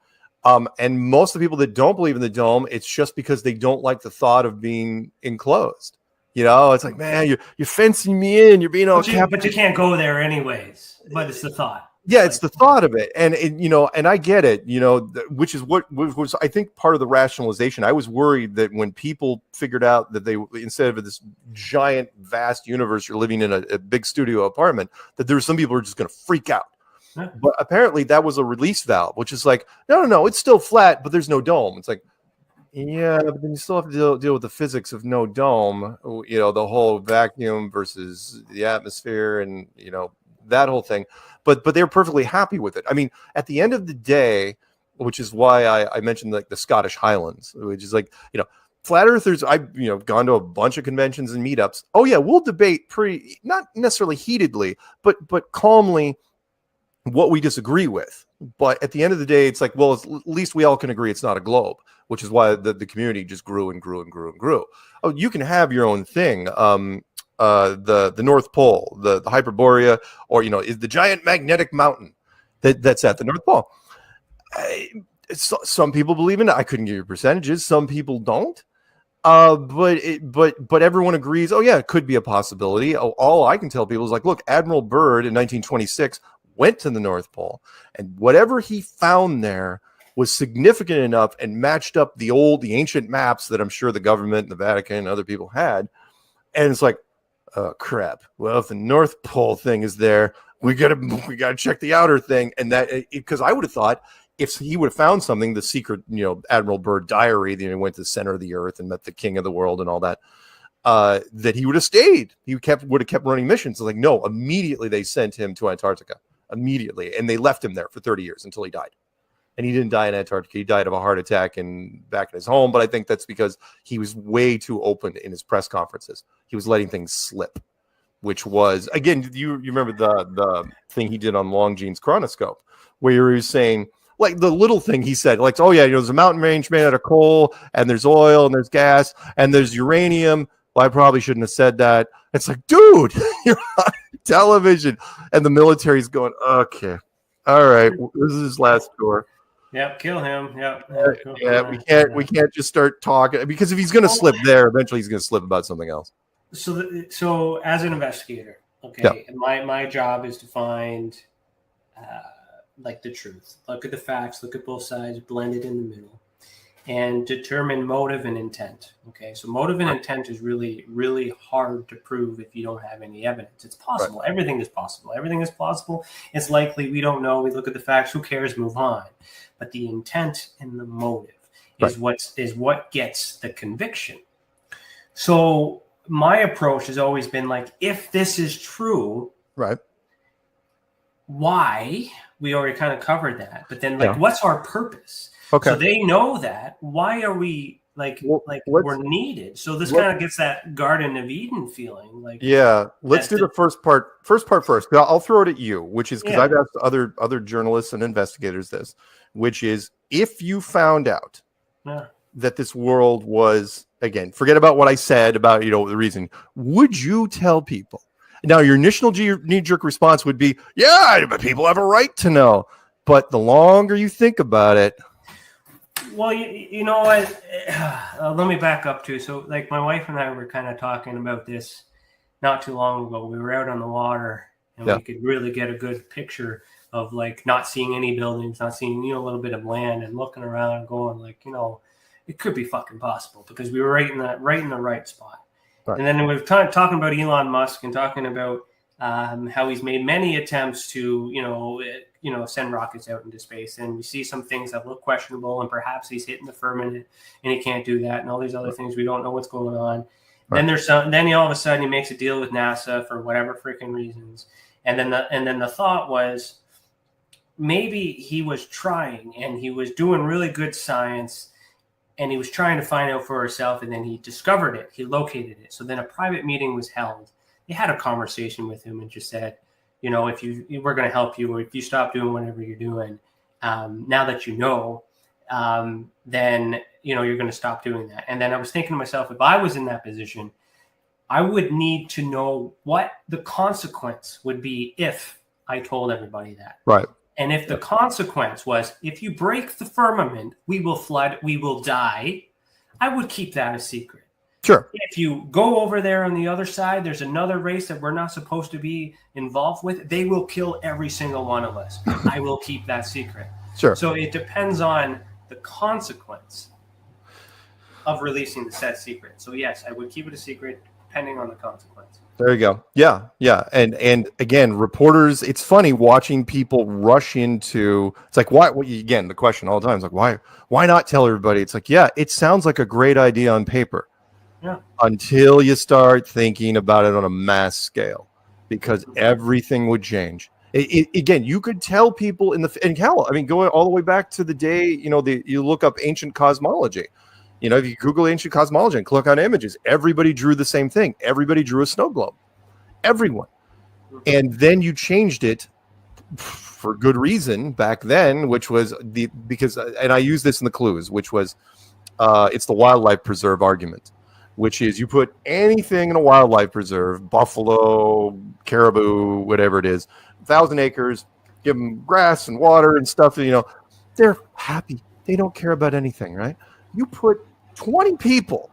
And most of the people that don't believe in the dome, it's just because they don't like the thought of being enclosed. You know, it's like, man, you're fencing me in. You're being all but you can't go there anyways. But it's the thought. Yeah, it's the thought of it. And and I get it, which is what was, I think, part of the rationalization. I was worried that when people figured out that they, instead of this giant, vast universe, you're living in a big studio apartment, that there were some people who are just going to freak out. Yeah. But apparently that was a release valve, which is like, no, it's still flat, but there's no dome. It's like, yeah, but then you still have to deal with the physics of no dome, the whole vacuum versus the atmosphere and, that whole thing. But they're perfectly happy with it. I mean, at the end of the day, which is why I mentioned like the Scottish Highlands, which is like, flat earthers. I've gone to a bunch of conventions and meetups. Oh yeah, we'll debate pretty, not necessarily heatedly, but calmly what we disagree with. But at the end of the day, it's like, well, at least we all can agree it's not a globe, which is why the community just grew and grew and grew and grew. Oh, you can have your own thing. The North Pole, the Hyperborea, or is the giant magnetic mountain that's at the North Pole. Some people believe in it. I couldn't give you percentages. Some people don't. But everyone agrees. Oh yeah, it could be a possibility. All I can tell people is like, look, Admiral Byrd in 1926 went to the North Pole, and whatever he found there was significant enough and matched up the ancient maps that I'm sure the government and the Vatican and other people had. And it's like, oh crap. Well, if the North Pole thing is there, we gotta check the outer thing. And that, because I would have thought if he would have found something, the secret, Admiral Byrd diary, he went to the center of the earth and met the king of the world and all that, that he would have stayed. He would have kept running missions. Like, no, immediately they sent him to Antarctica, immediately. And they left him there for 30 years until he died. And he didn't die in Antarctica. He died of a heart attack back in his home. But I think that's because he was way too open in his press conferences. He was letting things slip, which was, again, you remember the thing he did on Longines Chronoscope, where he was saying, like, the little thing he said, like, oh, yeah, there's a mountain range made out of coal, and there's oil, and there's gas, and there's uranium. Well, I probably shouldn't have said that. It's like, dude, you're on television. And the military's going, okay, all right, this is his last tour. Yep, kill him. Yep. We can't just start talking, because if he's going to slip there, eventually he's going to slip about something else. So as an investigator, okay, my job is to find like the truth. Look at the facts, look at both sides, blend it in the middle, and determine motive and intent. Okay, so motive and intent is really, really hard to prove if you don't have any evidence. It's possible. Right. Everything is possible. Everything is possible. It's likely. We don't know. We look at the facts. Who cares? Move on. But the intent and the motive is what gets the conviction. So my approach has always been like, if this is true, right? Why? We already kind of covered that. But then, what's our purpose? Okay. So they know that. Why are we we're needed? So this kind of gets that Garden of Eden feeling. Like, yeah, let's do the first part first. I'll throw it at you, which is because I've asked other journalists and investigators this, which is, if you found out that this world was, again, forget about what I said about the reason, would you tell people? Now, your initial knee-jerk response would be, yeah, but people have a right to know. But the longer you think about it, well, you know what? Let me back up too. So, like, my wife and I were kind of talking about this not too long ago. We were out on the water, and we could really get a good picture of, like, not seeing any buildings, not seeing a little bit of land, and looking around and going, like, it could be fucking possible, because we were right in the right spot. Right. And then we were talking about Elon Musk and talking about how he's made many attempts to, send rockets out into space. And we see some things that look questionable, and perhaps he's hitting the firmament and he can't do that, and all these other things. We don't know what's going on. Right. Then all of a sudden he makes a deal with NASA for whatever freaking reasons. And then the thought was, maybe he was trying and he was doing really good science, and he was trying to find out for himself, and then he discovered it. He located it. So then a private meeting was held. They had a conversation with him and just said, if we're going to help you, or if you stop doing whatever you're doing, now that then, you're going to stop doing that. And then I was thinking to myself, if I was in that position, I would need to know what the consequence would be if I told everybody that. Right. And if the consequence was, if you break the firmament, we will flood, we will die, I would keep that a secret. Sure. If you go over there on the other side, there's another race that we're not supposed to be involved with. They will kill every single one of us. I will keep that secret. Sure. So it depends on the consequence of releasing the said secret. So yes, I would keep it a secret depending on the consequence. There you go. Yeah. And again, reporters, it's funny watching people rush into, it's like, why, again, the question all the time is like, why not tell everybody? It's like, yeah, it sounds like a great idea on paper. Yeah. Until you start thinking about it on a mass scale, because everything would change. Again, you could tell people going all the way back to the day, you look up ancient cosmology. If you Google ancient cosmology and click on images, everybody drew the same thing. Everybody drew a snow globe. Everyone. And then you changed it for good reason back then, which was and I use this in the clues, which was it's the wildlife preserve argument, which is you put anything in a wildlife preserve, buffalo, caribou, whatever it is, 1,000 acres, give them grass and water and stuff, they're happy. They don't care about anything, right? You put 20 people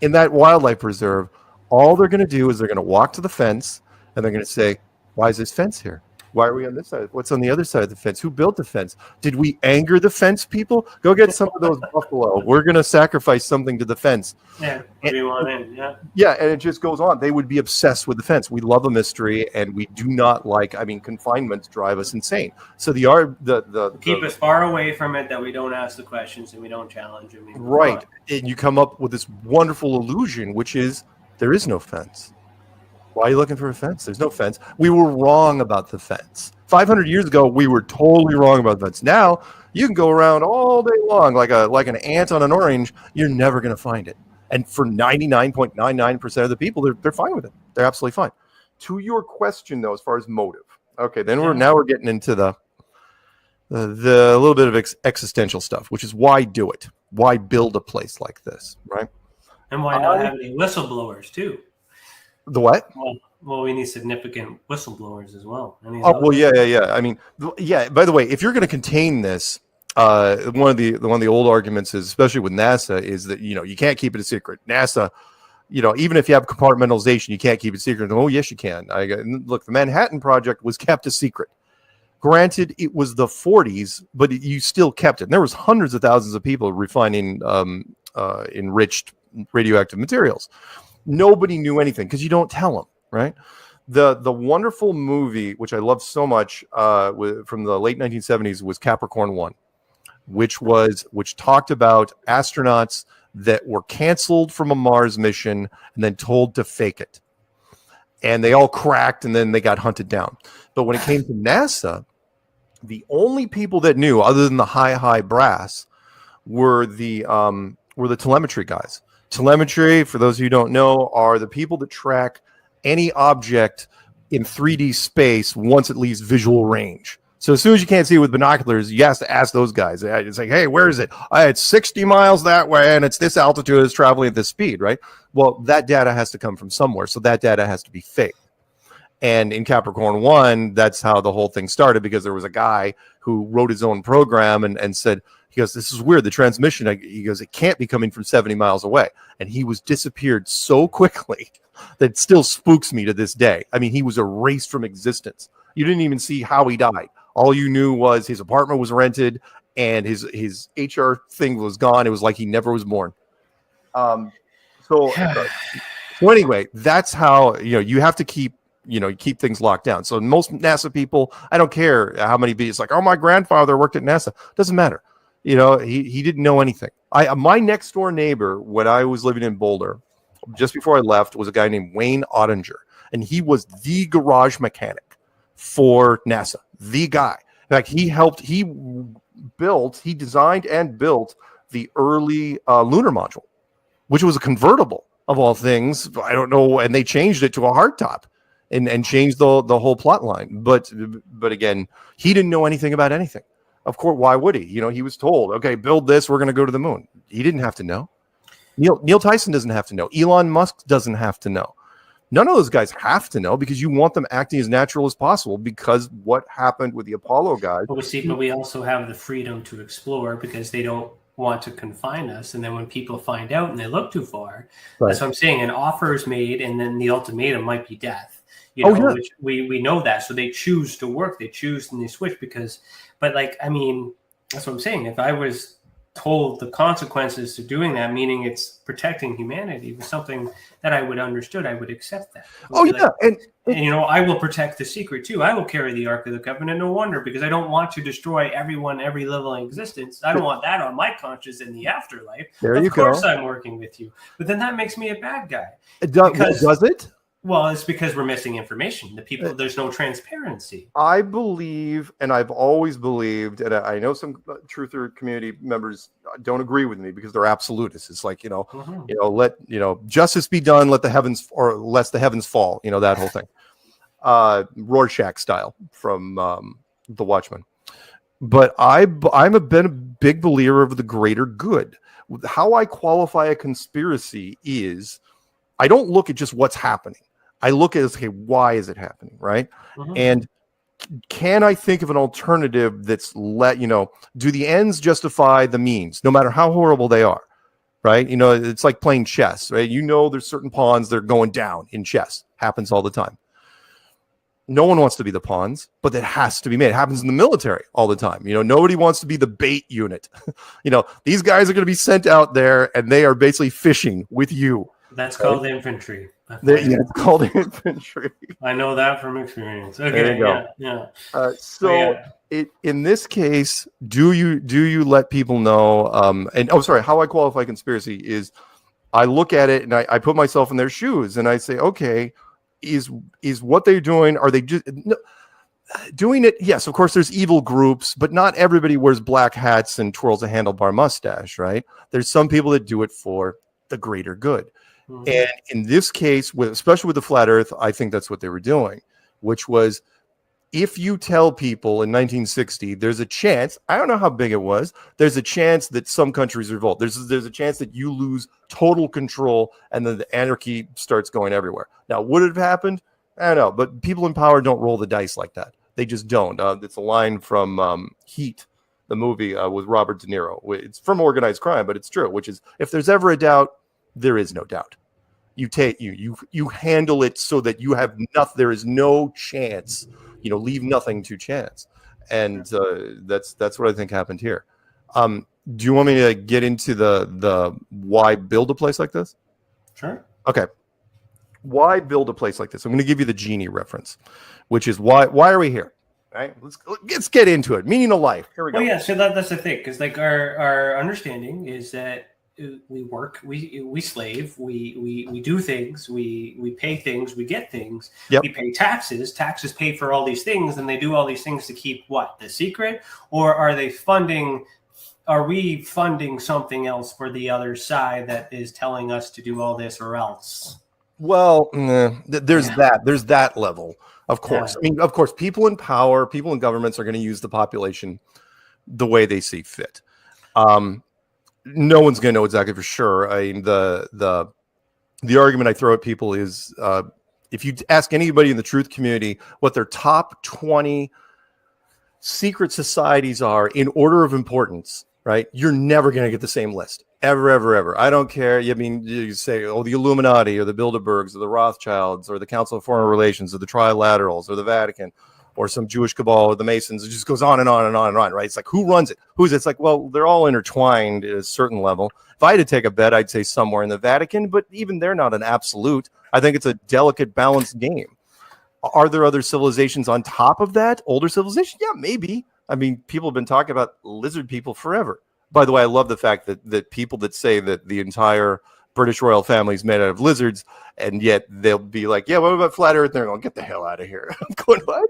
in that wildlife preserve, all they're going to do is they're going to walk to the fence and they're going to say, why is this fence here? Why are we on this side? What's on the other side of the fence? Who built the fence? Did we anger the fence people? Go get some of those buffalo. We're going to sacrifice something to the fence. Yeah, what do you want in? Yeah. Yeah, and it just goes on. They would be obsessed with the fence. We love a mystery, and we do not like. I mean, confinements drive us insane. So keep us far away from it, that we don't ask the questions and we don't challenge them. Right, and you come up with this wonderful illusion, which is there is no fence. Why are you looking for a fence? There's no fence. We were wrong about the fence. 500 years ago, we were totally wrong about the fence. Now you can go around all day long like an ant on an orange. You're never going to find it. And for 99.99% of the people, they're fine with it. They're absolutely fine. To your question, though, as far as motive, okay, then we're getting into the little bit of existential stuff, which is why do it? Why build a place like this, right? And why not have any whistleblowers too? The what? Well, we need significant whistleblowers as well. Yeah. I mean, yeah. By the way, if you're going to contain this, one of the old arguments is, especially with NASA, is that you can't keep it a secret. NASA, even if you have compartmentalization, you can't keep it secret. Oh, yes, you can. Look, the Manhattan Project was kept a secret. Granted, it was the 40s, but you still kept it. And there was hundreds of thousands of people refining enriched radioactive materials. Nobody knew anything because you don't tell them, right? The wonderful movie, which I love so much, from the late 1970s, was Capricorn 1, which talked about astronauts that were canceled from a Mars mission and then told to fake it. And they all cracked and then they got hunted down. But when it came to NASA, the only people that knew, other than the high brass, were the telemetry guys. Telemetry, for those of you who don't know, are the people that track any object in 3D space once it leaves visual range. So as soon as you can't see it with binoculars, you have to ask those guys. It's like, hey, where is it? It's 60 miles that way, and it's this altitude, it's traveling at this speed, right? Well, that data has to come from somewhere, so that data has to be fake. And in Capricorn 1, that's how the whole thing started, because there was a guy who wrote his own program and said, he goes, this is weird, the transmission, he goes, it can't be coming from 70 miles away. And he was disappeared so quickly that it still spooks me to this day. I mean, he was erased from existence. You didn't even see how he died. All you knew was his apartment was rented and his HR thing was gone. It was like he never was born. So anyway, that's how, you have to keep things locked down. So most NASA people, I don't care how many people, it's like, oh, my grandfather worked at NASA. Doesn't matter. He didn't know anything. My next door neighbor, when I was living in Boulder, just before I left, was a guy named Wayne Ottinger, and he was the garage mechanic for NASA, the guy. In fact, he designed and built the early lunar module, which was a convertible of all things. I don't know, and they changed it to a hardtop and changed the whole plot line. But again, he didn't know anything about anything. Of course, why would he? He was told, okay, build this, we're going to go to the moon. He didn't have to know. Neil Tyson doesn't have to know. Elon Musk doesn't have to know. None of those guys have to know, because you want them acting as natural as possible, because what happened with the Apollo guys. But we also have the freedom to explore, because they don't want to confine us. And then when people find out and they look too far, right. That's what I'm saying. An offer is made, and then the ultimatum might be death. Which we know that. So they choose to work. They choose and they switch but that's what I'm saying. If I was told the consequences to doing that, meaning it's protecting humanity, was something that I would understood, I would accept that. And I will protect the secret too. I will carry the Ark of the Covenant, no wonder, because I don't want to destroy everyone, every level in existence. I don't want that on my conscience in the afterlife. Of course I'm working with you. But then that makes me a bad guy. Does it? Well, it's because we're missing information. There's no transparency. I believe, and I've always believed, and I know some truther community members don't agree with me because they're absolutists. It's like, let justice be done, lest the heavens fall. That whole thing, Rorschach style from The Watchmen. But I've been a big believer of the greater good. How I qualify a conspiracy is, I don't look at just what's happening. I look at, okay, why is it happening, right? Mm-hmm. And can I think of an alternative that's do the ends justify the means, no matter how horrible they are, right? It's like playing chess, right? There's certain pawns that are going down in chess. Happens all the time. No one wants to be the pawns, but that has to be made. It happens in the military all the time. Nobody wants to be the bait unit. These guys are going to be sent out there and they are basically fishing with you. That's called infantry. It's called infantry. I know that from experience. Okay, there you go. Yeah. In this case, do you let people know? How I qualify conspiracy is I look at it and I put myself in their shoes and I say, okay, is what they're doing? Are they just doing it? Yes, of course, there's evil groups, but not everybody wears black hats and twirls a handlebar mustache, right? There's some people that do it for the greater good. Mm-hmm. And in this case, especially with the flat earth, I think that's what they were doing, which was, if you tell people in 1960, there's a chance, I don't know how big it was, there's a chance that some countries revolt. There's a chance that you lose total control and then the anarchy starts going everywhere. Now, would it have happened? I don't know, but people in power don't roll the dice like that. They just don't. It's a line from Heat, the movie with Robert De Niro. It's from Organized Crime, but it's true, which is, if there's ever a doubt, there is no doubt. You handle it so that you have nothing. There is no chance. Leave nothing to chance, and that's what I think happened here. Do you want me to get into the why build a place like this? Sure. Okay. Why build a place like this? I'm going to give you the genie reference, which is why are we here? Right. Let's get into it. Meaning of life. Here we go. Well, yeah. So that's the thing, because our understanding is that we work, we slave, we do things, we pay things, we get things, yep. We pay taxes pay for all these things, and they do all these things to keep what? The secret? Or are we funding something else for the other side that is telling us to do all this or else? Well, there's that level, of course. Yeah. I mean, of course, people in power, people in governments are going to use the population the way they see fit. No one's going to know exactly for sure. I mean, the argument I throw at people is, if you ask anybody in the truth community what their top 20 secret societies are in order of importance, right? You're never going to get the same list. Ever. I don't care. I mean, you say, the Illuminati or the Bilderbergs or the Rothschilds or the Council of Foreign Relations or the Trilaterals or the Vatican or some Jewish cabal or the Masons. It just goes on and on and on and on, right? It's like, who runs it? Who's it? It's like, well, they're all intertwined at a certain level. If I had to take a bet, I'd say somewhere in the Vatican, but even they're not an absolute. I think it's a delicate, balanced game. Are there other civilizations on top of that? Older civilization? Yeah, maybe. I mean, people have been talking about lizard people forever. By the way, I love the fact that people that say that the entire British royal family is made out of lizards, and yet they'll be like, yeah, what about flat earth? And they're going, get the hell out of here. I'm going, what?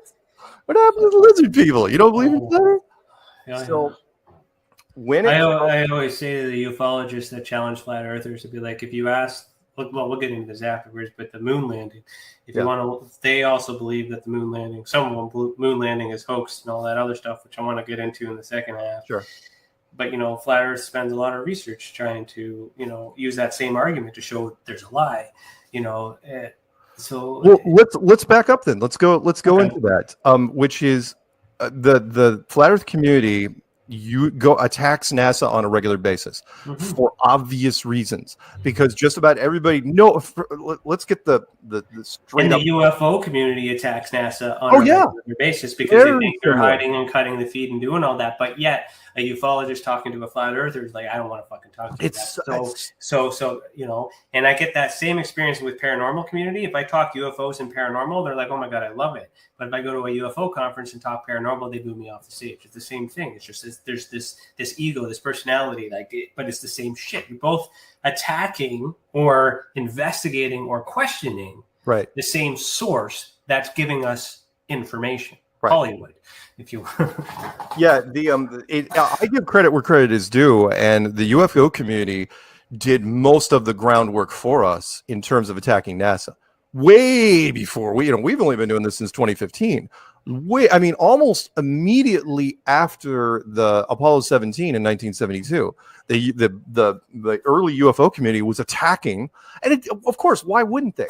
What happened to the lizard people? You don't believe in flat earth? Yeah, so I always say to the ufologists that challenge flat earthers to be like, if you ask, well, we'll get into this afterwards, but the moon landing, if you want to, they also believe that the moon landing, some of them, moon landing is hoax and all that other stuff, which I want to get into in the second half. Sure. But, flat earth spends a lot of research trying to, use that same argument to show there's a lie, So let's back up then. Let's go into that. Which is the flat earth community attacks NASA on a regular basis for obvious reasons, because just about everybody let's get the straight up. The UFO community attacks NASA on a regular basis because they think they're hiding and cutting the feed and doing all that, but yet a ufologist talking to a flat earther is like, I don't want to fucking talk to you. So and I get that same experience with paranormal community. If I talk UFOs and paranormal, they're like, oh my God, I love it. But if I go to a UFO conference and talk paranormal, they boo me off the stage. It's the same thing. It's just there's this ego, this personality, but it's the same shit. You're both attacking or investigating or questioning the same source that's giving us information. Right. Hollywood, if you yeah, I give credit where credit is due, and the UFO community did most of the groundwork for us in terms of attacking NASA way before we've only been doing this since 2015. Almost immediately after the Apollo 17 in 1972, the early UFO community was attacking, and of course, why wouldn't they?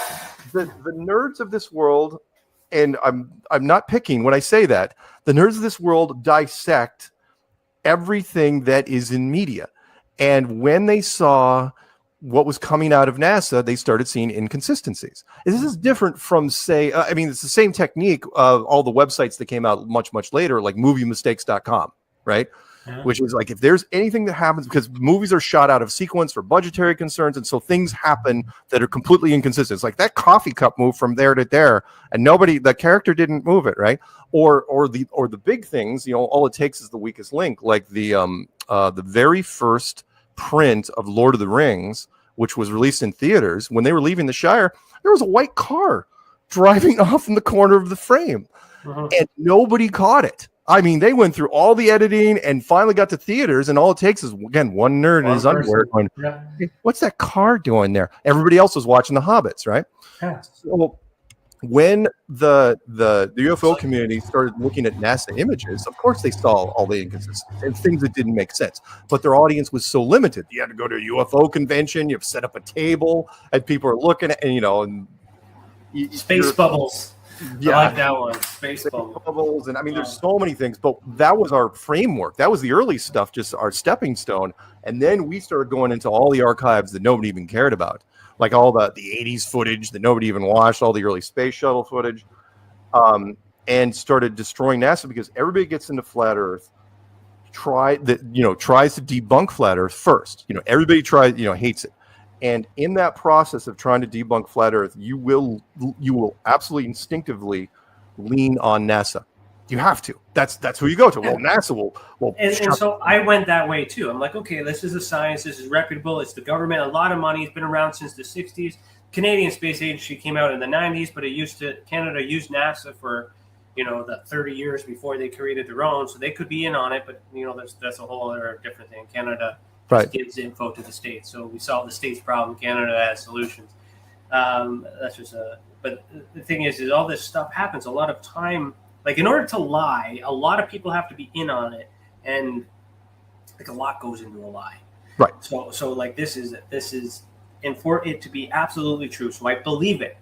The nerds of this world. And I'm not picking when I say that, the nerds of this world dissect everything that is in media. And when they saw what was coming out of NASA, they started seeing inconsistencies. And this is different from, say, I mean, it's the same technique of all the websites that came out much, much later, like moviemistakes.com, right? Yeah. Which is like, if there's anything that happens, because movies are shot out of sequence for budgetary concerns, and so things happen that are completely inconsistent. It's like that coffee cup moved from there to there, and the character didn't move it, right? Or the big things, you know, all it takes is the weakest link, like the very first print of Lord of the Rings, which was released in theaters. When they were leaving the Shire, there was a white car driving off in the corner of the frame, and nobody caught it. I mean, they went through all the editing and finally got to theaters, and all it takes is, again, one nerd in his underwear going, hey, what's that car doing there? Everybody else was watching The Hobbits, right? Yeah. So when the UFO community started looking at NASA images, of course they saw all the inconsistencies and things that didn't make sense. But their audience was so limited. You had to go to a UFO convention, you've set up a table, and people are looking at, and you know, and space bubbles. Yeah, I like that one. Space bubbles, and I mean, there's so many things, but that was our framework. That was the early stuff, just our stepping stone. And then we started going into all the archives that nobody even cared about, like all the 80s footage that nobody even watched, all the early space shuttle footage, and started destroying NASA because everybody gets into flat Earth, tries to debunk flat Earth first. You know, everybody hates it. And in that process of trying to debunk flat Earth, you will absolutely instinctively lean on NASA. You have to. That's who you go to. Well, NASA will. And so I went that way too. I'm like, okay, this is a science. This is reputable. It's the government. A lot of money. It's been around since the 60s. Canadian Space Agency came out in the 90s, but Canada used NASA for, you know, the 30 years before they created their own. So they could be in on it, but you know, that's a whole other different thing. Canada. Right. Gives info to the states, so we solve the states' problem. Canada has solutions. That's just But the thing is all this stuff happens a lot of time. Like in order to lie, a lot of people have to be in on it, and like a lot goes into a lie. Right. So like this is, and for it to be absolutely true, so I believe it.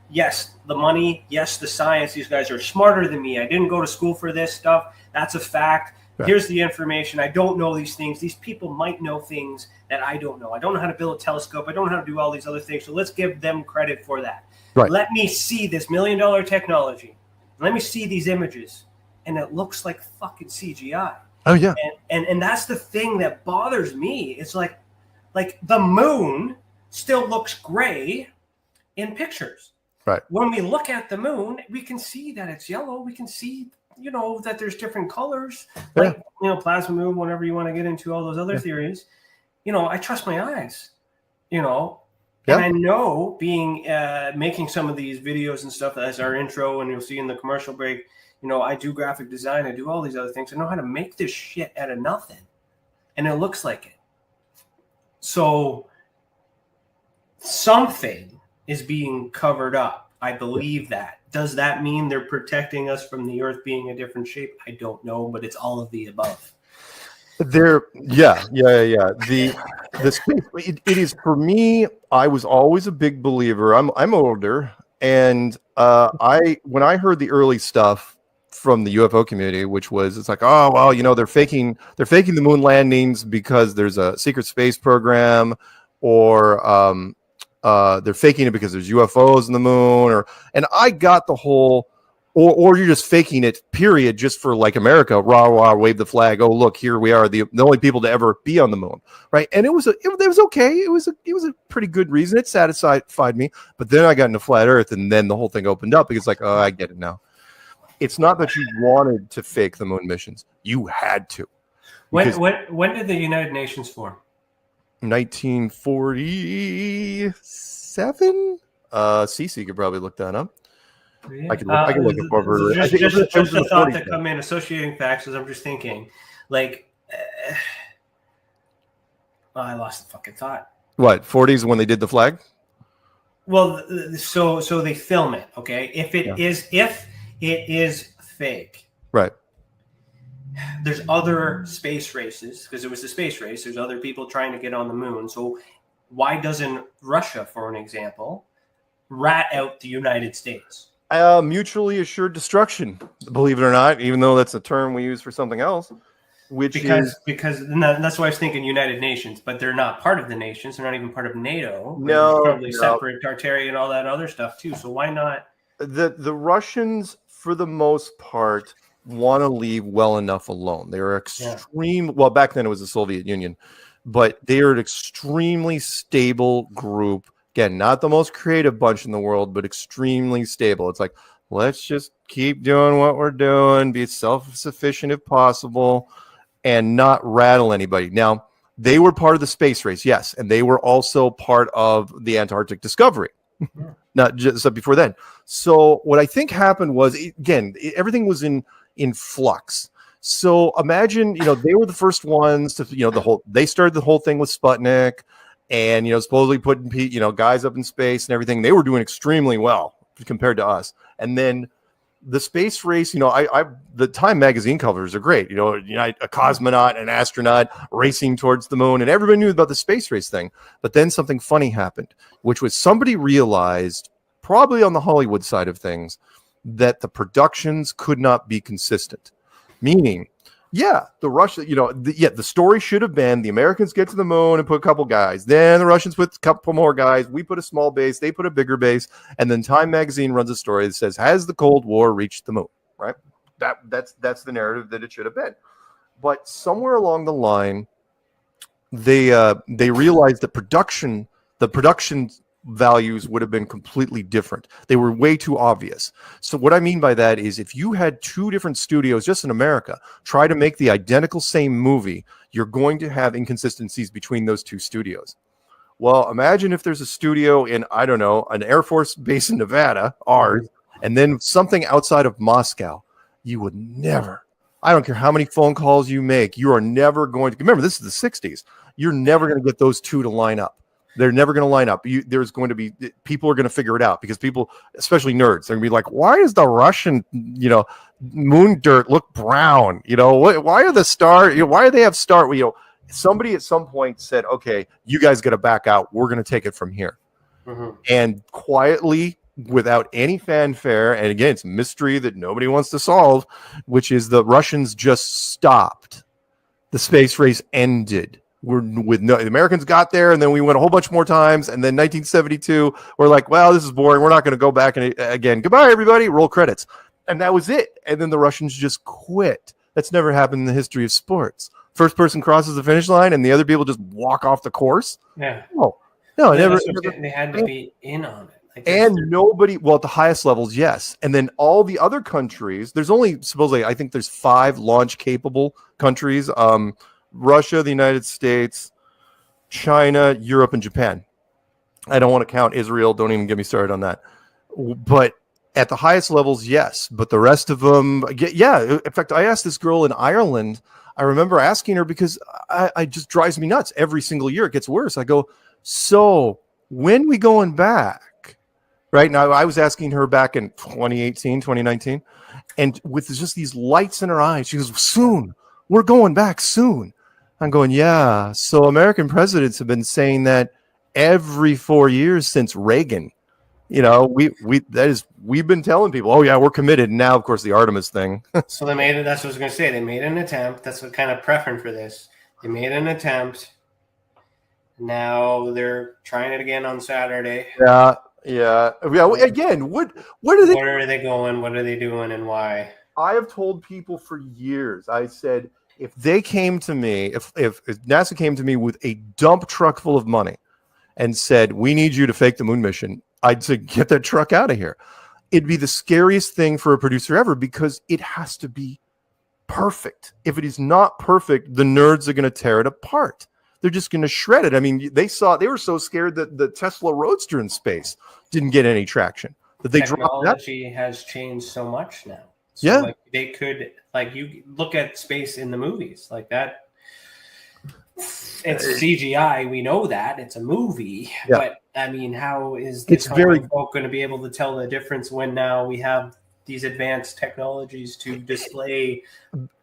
Yes, the money. Yes, the science. These guys are smarter than me. I didn't go to school for this stuff. That's a fact. Right. Here's the information. I don't know these things. These people might know things that I don't know. I don't know how to build a telescope. I don't know how to do all these other things. So let's give them credit for that. Right. Let me see this $1 million technology. Let me see these images. And it looks like fucking CGI. Oh, yeah. And that's the thing that bothers me. It's like the moon still looks gray in pictures. Right. When we look at the moon, we can see that it's yellow. We can see, you know, that there's different colors, like, you know, plasma moon, whenever you want to get into all those other theories. You know, I trust my eyes, you know, and I know making some of these videos and stuff as our intro, and you'll see in the commercial break, you know, I do graphic design. I do all these other things. I know how to make this shit out of nothing, and it looks like it. So something is being covered up. I believe that. Does that mean they're protecting us from the Earth being a different shape? I don't know, but it's all of the above. Yeah. The space, it is, for me, I was always a big believer. I'm older, and when I heard the early stuff from the UFO community, which was, it's like, oh well, you know, they're faking the moon landings because there's a secret space program, or they're faking it because there's UFOs in the moon, and I got the whole, or you're just faking it, period, just for like America, rah rah, wave the flag. Oh look, here we are, the only people to ever be on the moon, right? And it was okay. It was a pretty good reason. It satisfied me. But then I got into flat Earth, and then the whole thing opened up because, like, oh, I get it now. It's not that you wanted to fake the moon missions; you had to. When did the United Nations form? 1947. Cece could probably look that up. Yeah. I can look it over. Just a thought that come in, associating facts, as I'm just thinking, like, I lost the fucking thought. What, 40s when they did the flag? Well, so they film it, okay? If it is fake, right? There's other space races, because it was a space race. There's other people trying to get on the moon. So why doesn't Russia, for an example, rat out the United States? Mutually assured destruction, believe it or not, even though that's a term we use for something else. because that's why I was thinking United Nations, but they're not part of the nations. They're not even part of NATO. No, probably separate Tartary and all that other stuff too. So why not? The Russians, for the most part, want to leave well enough alone. They're extreme. Well, back then it was the Soviet Union, but they are an extremely stable group. Again, not the most creative bunch in the world, but extremely stable. It's like, let's just keep doing what we're doing, be self-sufficient if possible, and not rattle anybody. Now, they were part of the space race, yes, and they were also part of the Antarctic discovery, not just before then. So what I think happened was, again, everything was in flux. So imagine, they were the first ones to, they started the whole thing with Sputnik, and supposedly putting guys up in space and everything. They were doing extremely well compared to us. And then the space race, the Time magazine covers are great. A cosmonaut, an astronaut racing towards the moon, and everybody knew about the space race thing. But then something funny happened, which was somebody realized, probably on the Hollywood side of things, that the productions could not be consistent. Meaning, the story should have been the Americans get to the moon and put a couple guys. Then the Russians put a couple more guys. We put a small base. They put a bigger base. And then Time magazine runs a story that says, has the Cold War reached the moon? Right? That's the narrative that it should have been. But somewhere along the line, they realized that the production values would have been completely different. They were way too obvious. So what I mean by that is, if you had two different studios just in America try to make the identical same movie, you're going to have inconsistencies between those two studios. Well, imagine if there's a studio in, I don't know, an Air Force base in Nevada, ours, and then something outside of Moscow. You would never, I don't care how many phone calls you make, you are never going to, remember, this is the 60s. You're never going to get those two to line up. They're never going to line up. There's going to be, people are going to figure it out, because people, especially nerds, they're going to be like, why is the Russian, moon dirt look brown? Why are the stars, why do they have somebody at some point said, okay, you guys got to back out. We're going to take it from here. Mm-hmm. And quietly, without any fanfare, and again, it's a mystery that nobody wants to solve, which is the Russians just stopped. The space race ended. The Americans got there, and then we went a whole bunch more times, and then 1972, we're like, well, this is boring. We're not going to go back and again. Goodbye, everybody. Roll credits. And that was it. And then the Russians just quit. That's never happened in the history of sports. First person crosses the finish line, and the other people just walk off the course. Yeah. No, never. They had to be in on it. And nobody, well, at the highest levels, yes. And then all the other countries, there's only, supposedly, I think there's 5 launch-capable countries. Russia, the United States, China, Europe, and Japan. I don't want to count Israel. Don't even get me started on that. But at the highest levels, yes. But the rest of them, yeah. In fact, I asked this girl in Ireland. I remember asking her, because I just drives me nuts. Every single year it gets worse. I go, so when we going back? Right now, I was asking her back in 2018, 2019. And with just these lights in her eyes, she goes, soon. We're going back soon. I'm going, yeah. So American presidents have been saying that every 4 years since Reagan. We've been telling people, oh yeah, we're committed. And now, of course, the Artemis thing. So they made it. That's what I was going to say. They made an attempt. That's what kind of preference for this. They made an attempt. Now they're trying it again on Saturday. Yeah. Again, what are they? Where are they going? What are they doing, and why? I have told people for years. I said, if they came to me, if NASA came to me with a dump truck full of money and said, we need you to fake the moon mission, I'd say, get that truck out of here. It'd be the scariest thing for a producer ever, because it has to be perfect. If it is not perfect, the nerds are going to tear it apart. They're just going to shred it. I mean, they were so scared that the Tesla Roadster in space didn't get any traction, that they dropped that. Technology has changed so much now. So they could, you look at space in the movies like that. It's CGI. We know that it's a movie, but I mean, how is the folk going to be able to tell the difference when now we have these advanced technologies to display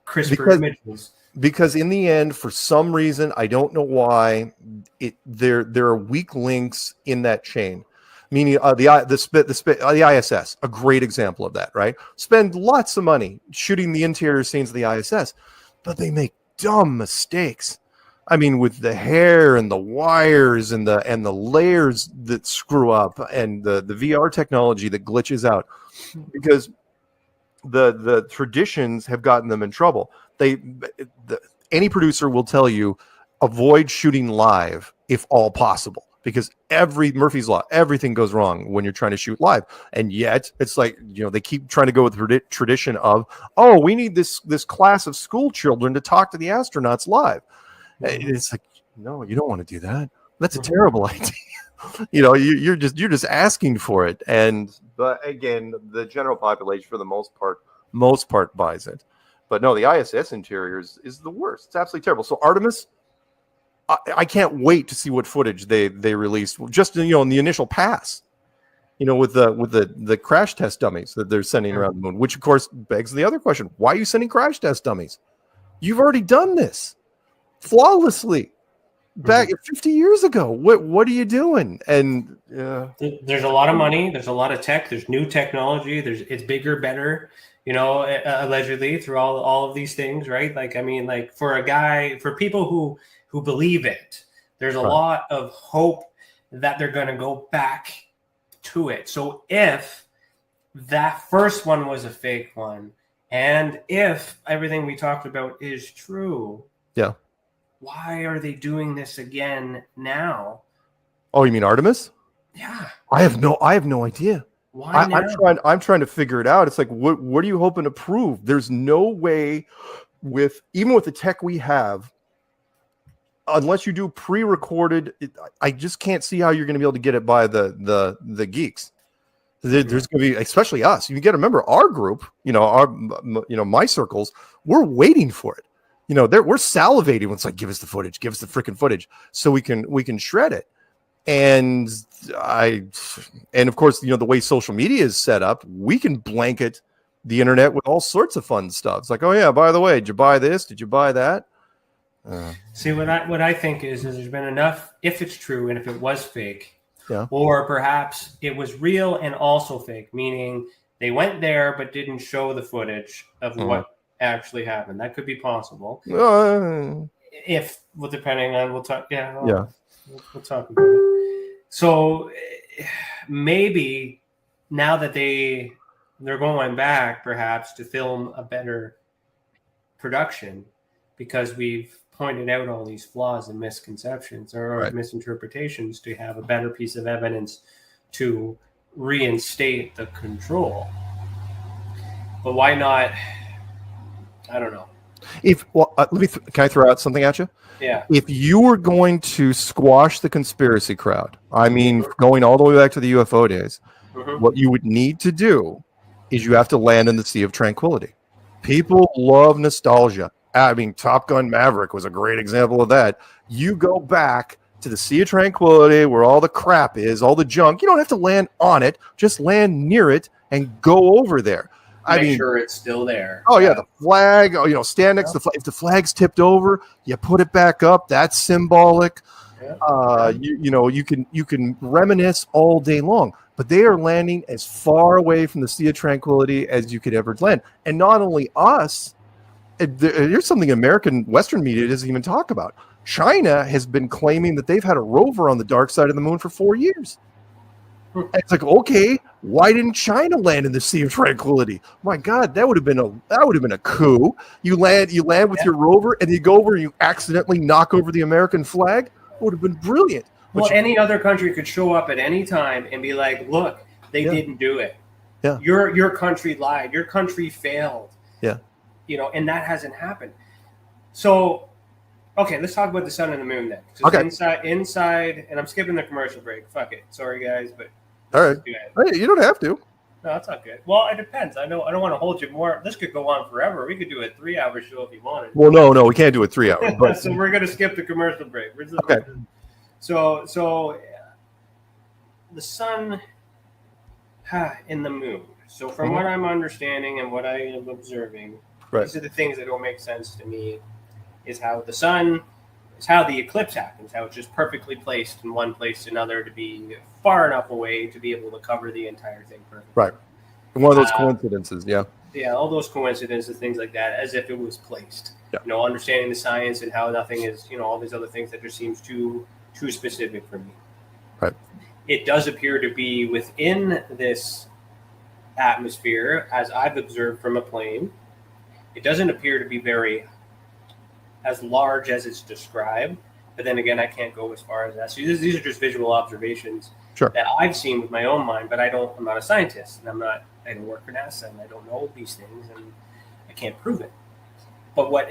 crisper images? Because in the end, for some reason, I don't know why, there are weak links in that chain. Meaning the ISS, a great example of that, right? Spend lots of money shooting the interior scenes of the ISS, but they make dumb mistakes. I mean, with the hair and the wires and the layers that screw up and the VR technology that glitches out, because the traditions have gotten them in trouble. Any producer will tell you, avoid shooting live if all possible, because Murphy's Law, everything goes wrong when you're trying to shoot live. And yet it's like, they keep trying to go with the tradition of, oh, we need this class of school children to talk to the astronauts live. It's like, no, you don't want to do that. That's a terrible idea. You're just asking for it. But again, the general population, for the most part buys it. But no, the ISS interior is the worst. It's absolutely terrible. So Artemis, I can't wait to see what footage they released. Just in the initial pass, with the crash test dummies that they're sending around the moon. Which of course begs the other question: why are you sending crash test dummies? You've already done this flawlessly back 50 years ago. What are you doing? And there's a lot of money, there's a lot of tech, there's new technology, it's bigger, better, allegedly, through all of these things, right? Like, I mean, like, for people who believe it, there's a lot of hope that they're going to go back to it. So if that first one was a fake one, and if everything we talked about is true, why are they doing this again now? Oh, you mean Artemis? Yeah. I have no idea. Why now? I'm trying to figure it out. It's like, what are you hoping to prove? There's no way even with the tech we have, unless you do pre-recorded, I just can't see how you're going to be able to get it by the geeks. There's going to be, especially us. You got to remember our group, my circles, we're waiting for it. We're salivating. It's like, give us the footage, give us the freaking footage, so we can shred it. And of course, the way social media is set up, we can blanket the internet with all sorts of fun stuff. It's like, oh yeah, by the way, did you buy this? Did you buy that? See, what I think is there's been enough, if it's true and if it was fake, Yeah. Or perhaps it was real and also fake, meaning they went there but didn't show the footage of what actually happened. That could be possible. Depending on, we'll talk. Yeah. We'll talk about it. So maybe now that they're going back perhaps to film a better production, because we've pointed out all these flaws and misconceptions or misinterpretations, to have a better piece of evidence to reinstate the control. But why not? I don't know. Can I throw out something at you? Yeah. If you were going to squash the conspiracy crowd, I mean, going all the way back to the UFO days, what you would need to do is you have to land in the Sea of Tranquility. People love nostalgia. I mean, Top Gun Maverick was a great example of that. You go back to the Sea of Tranquility where all the crap is, all the junk. You don't have to land on it. Just land near it and go over there. Make sure it's still there. Oh, yeah, the flag, stand next to the flag. If the flag's tipped over, you put it back up. That's symbolic. Yeah. You can reminisce all day long. But they are landing as far away from the Sea of Tranquility as you could ever land. And not only us, here's something American Western media doesn't even talk about. China has been claiming that they've had a rover on the dark side of the moon for 4 years. And it's like, okay, why didn't China land in the Sea of Tranquility? My God, that would have been a coup. You land with your rover, and you go over and you accidentally knock over the American flag. It would have been brilliant. Well, any other country could show up at any time and be like, look, they didn't do it. Yeah. Your country lied. Your country failed. Yeah. And that hasn't happened. So, okay, let's talk about the sun and the moon then. Okay. Inside, and I'm skipping the commercial break. Fuck it. Sorry, guys, but all right. Hey, you don't have to. No, that's not good. Well, it depends. I don't want to hold you more. This could go on forever. We could do a 3-hour show if you wanted. Well, no, we can't do a 3 hour. But... So we're going to skip the commercial break. Okay. So the sun and the moon. So from what I'm understanding and what I am observing, these are the things that don't make sense to me. Is how the sun, is how the eclipse happens, how it's just perfectly placed in one place to another to be far enough away to be able to cover the entire thing perfectly. Right. One of those coincidences, yeah. Yeah, all those coincidences, things like that, as if it was placed. Yeah. Understanding the science and how nothing is, all these other things that just seems too specific for me. Right. It does appear to be within this atmosphere, as I've observed from a plane. It doesn't appear to be very as large as it's described, but then again, I can't go as far as that. So these are just visual observations that I've seen with my own mind, but I'm not a scientist, and I don't work for NASA, and I don't know these things, and I can't prove it. But what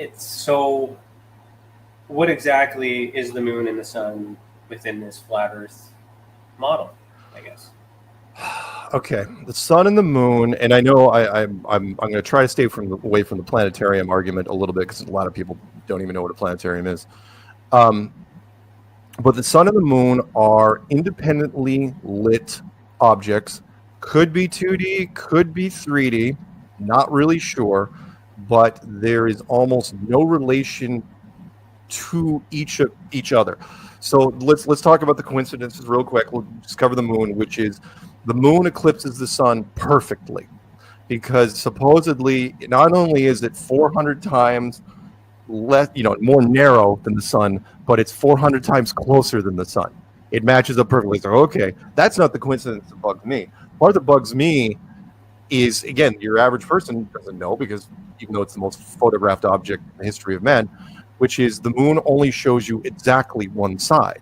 exactly is the moon and the sun within this flat Earth model, I guess? Okay, the sun and the moon, and I know I'm going to try to stay away from the planetarium argument a little bit because a lot of people don't even know what a planetarium is. But the sun and the moon are independently lit objects. Could be 2D, could be 3D, not really sure, but there is almost no relation to each other. So let's talk about the coincidences real quick. We'll just cover the moon, which is the moon eclipses the sun perfectly, because supposedly not only is it 400 times less, more narrow than the sun, but it's 400 times closer than the sun. It matches up perfectly. So, okay, that's not the coincidence that bugs me. Part that bugs me is, again, your average person doesn't know, because even though it's the most photographed object in the history of man, which is the moon only shows you exactly one side.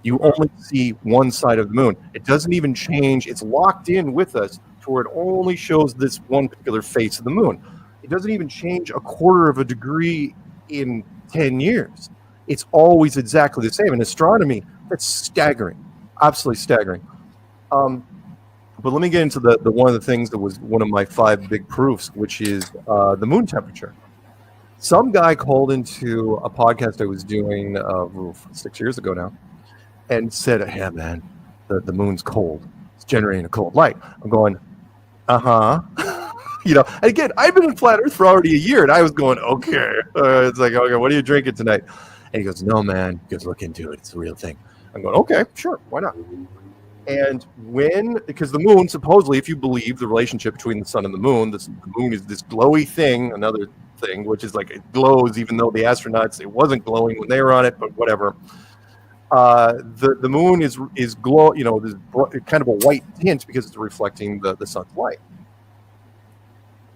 You only see one side of the moon. It doesn't even change. It's locked in with us to where it only shows this one particular face of the moon. It doesn't even change a quarter of a degree in 10 years. It's always exactly the same. In astronomy, that's staggering, absolutely staggering. But let me get into the one of the things that was one of my 5 big proofs, which is the moon temperature. Some guy called into a podcast I was doing 6 years ago now, and said, "Yeah, man, the moon's cold. It's generating a cold light." I'm going, again, I've been in flat Earth for already a year, and I was going, okay. It's like, okay, what are you drinking tonight? And he goes, "No, man, you guys look into it. It's a real thing." I'm going, okay, sure, why not? And because the moon, supposedly, if you believe the relationship between the sun and the moon is this glowy thing, another thing, which is like it glows, even though the astronauts, it wasn't glowing when they were on it, but whatever. The moon is glow, this kind of a white tint because it's reflecting the sun's light.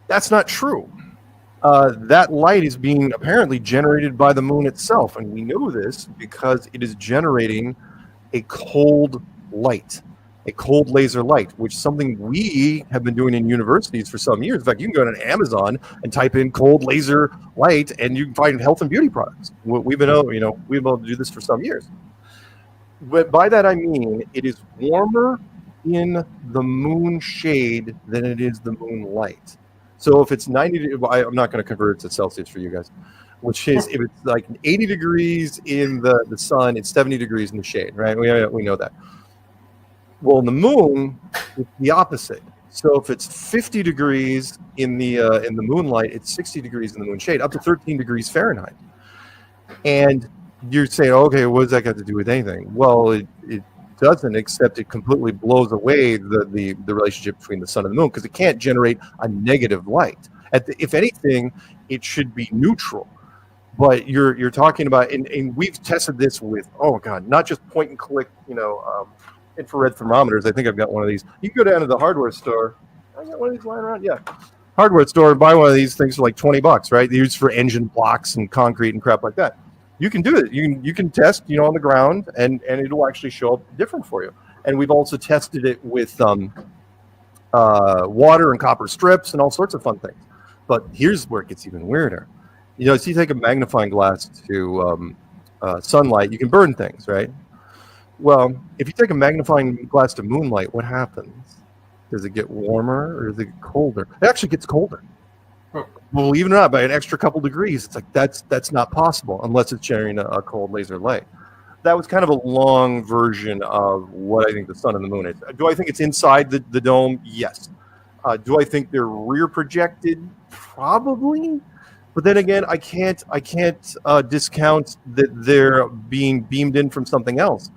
That's not true. That light is being apparently generated by the moon itself, and we know this because it is generating a cold light, a cold laser light, which is something we have been doing in universities for some years. In fact, you can go to Amazon and type in cold laser light, and you can find health and beauty products. We've been able to do this for some years. But by that I mean it is warmer in the moon shade than it is the moon light. So if it's 90, I'm not going to convert it to Celsius for you guys, which is if it's like 80 degrees in the sun, it's 70 degrees in the shade, right? We know that. Well, in the moon, it's the opposite. So if it's 50 degrees in the moonlight, it's 60 degrees in the moon shade, up to 13 degrees Fahrenheit. And you're saying, okay, what does that got to do with anything? Well, it doesn't, except it completely blows away the relationship between the sun and the moon, because it can't generate a negative light. If anything, it should be neutral. But you're talking about, and we've tested this with, not just point and click, infrared thermometers. I think I've got one of these. You can go down to the hardware store. I got one of these lying around. Yeah, hardware store and buy one of these things for like $20, right? They're used for engine blocks and concrete and crap like that. You can do it. You can test, on the ground, and it'll actually show up different for you. And we've also tested it with water and copper strips and all sorts of fun things. But here's where it gets even weirder. So you take a magnifying glass to sunlight, you can burn things, right? Well, if you take a magnifying glass to moonlight, what happens? Does it get warmer or does it get colder? It actually gets colder. Believe it or not, by an extra couple degrees. It's like that's not possible unless it's generating a cold laser light. That was kind of a long version of what I think the sun and the moon is. Do I think it's inside the dome? Yes. Do I think they're rear projected? Probably. But then again, I can't discount that they're being beamed in from something else.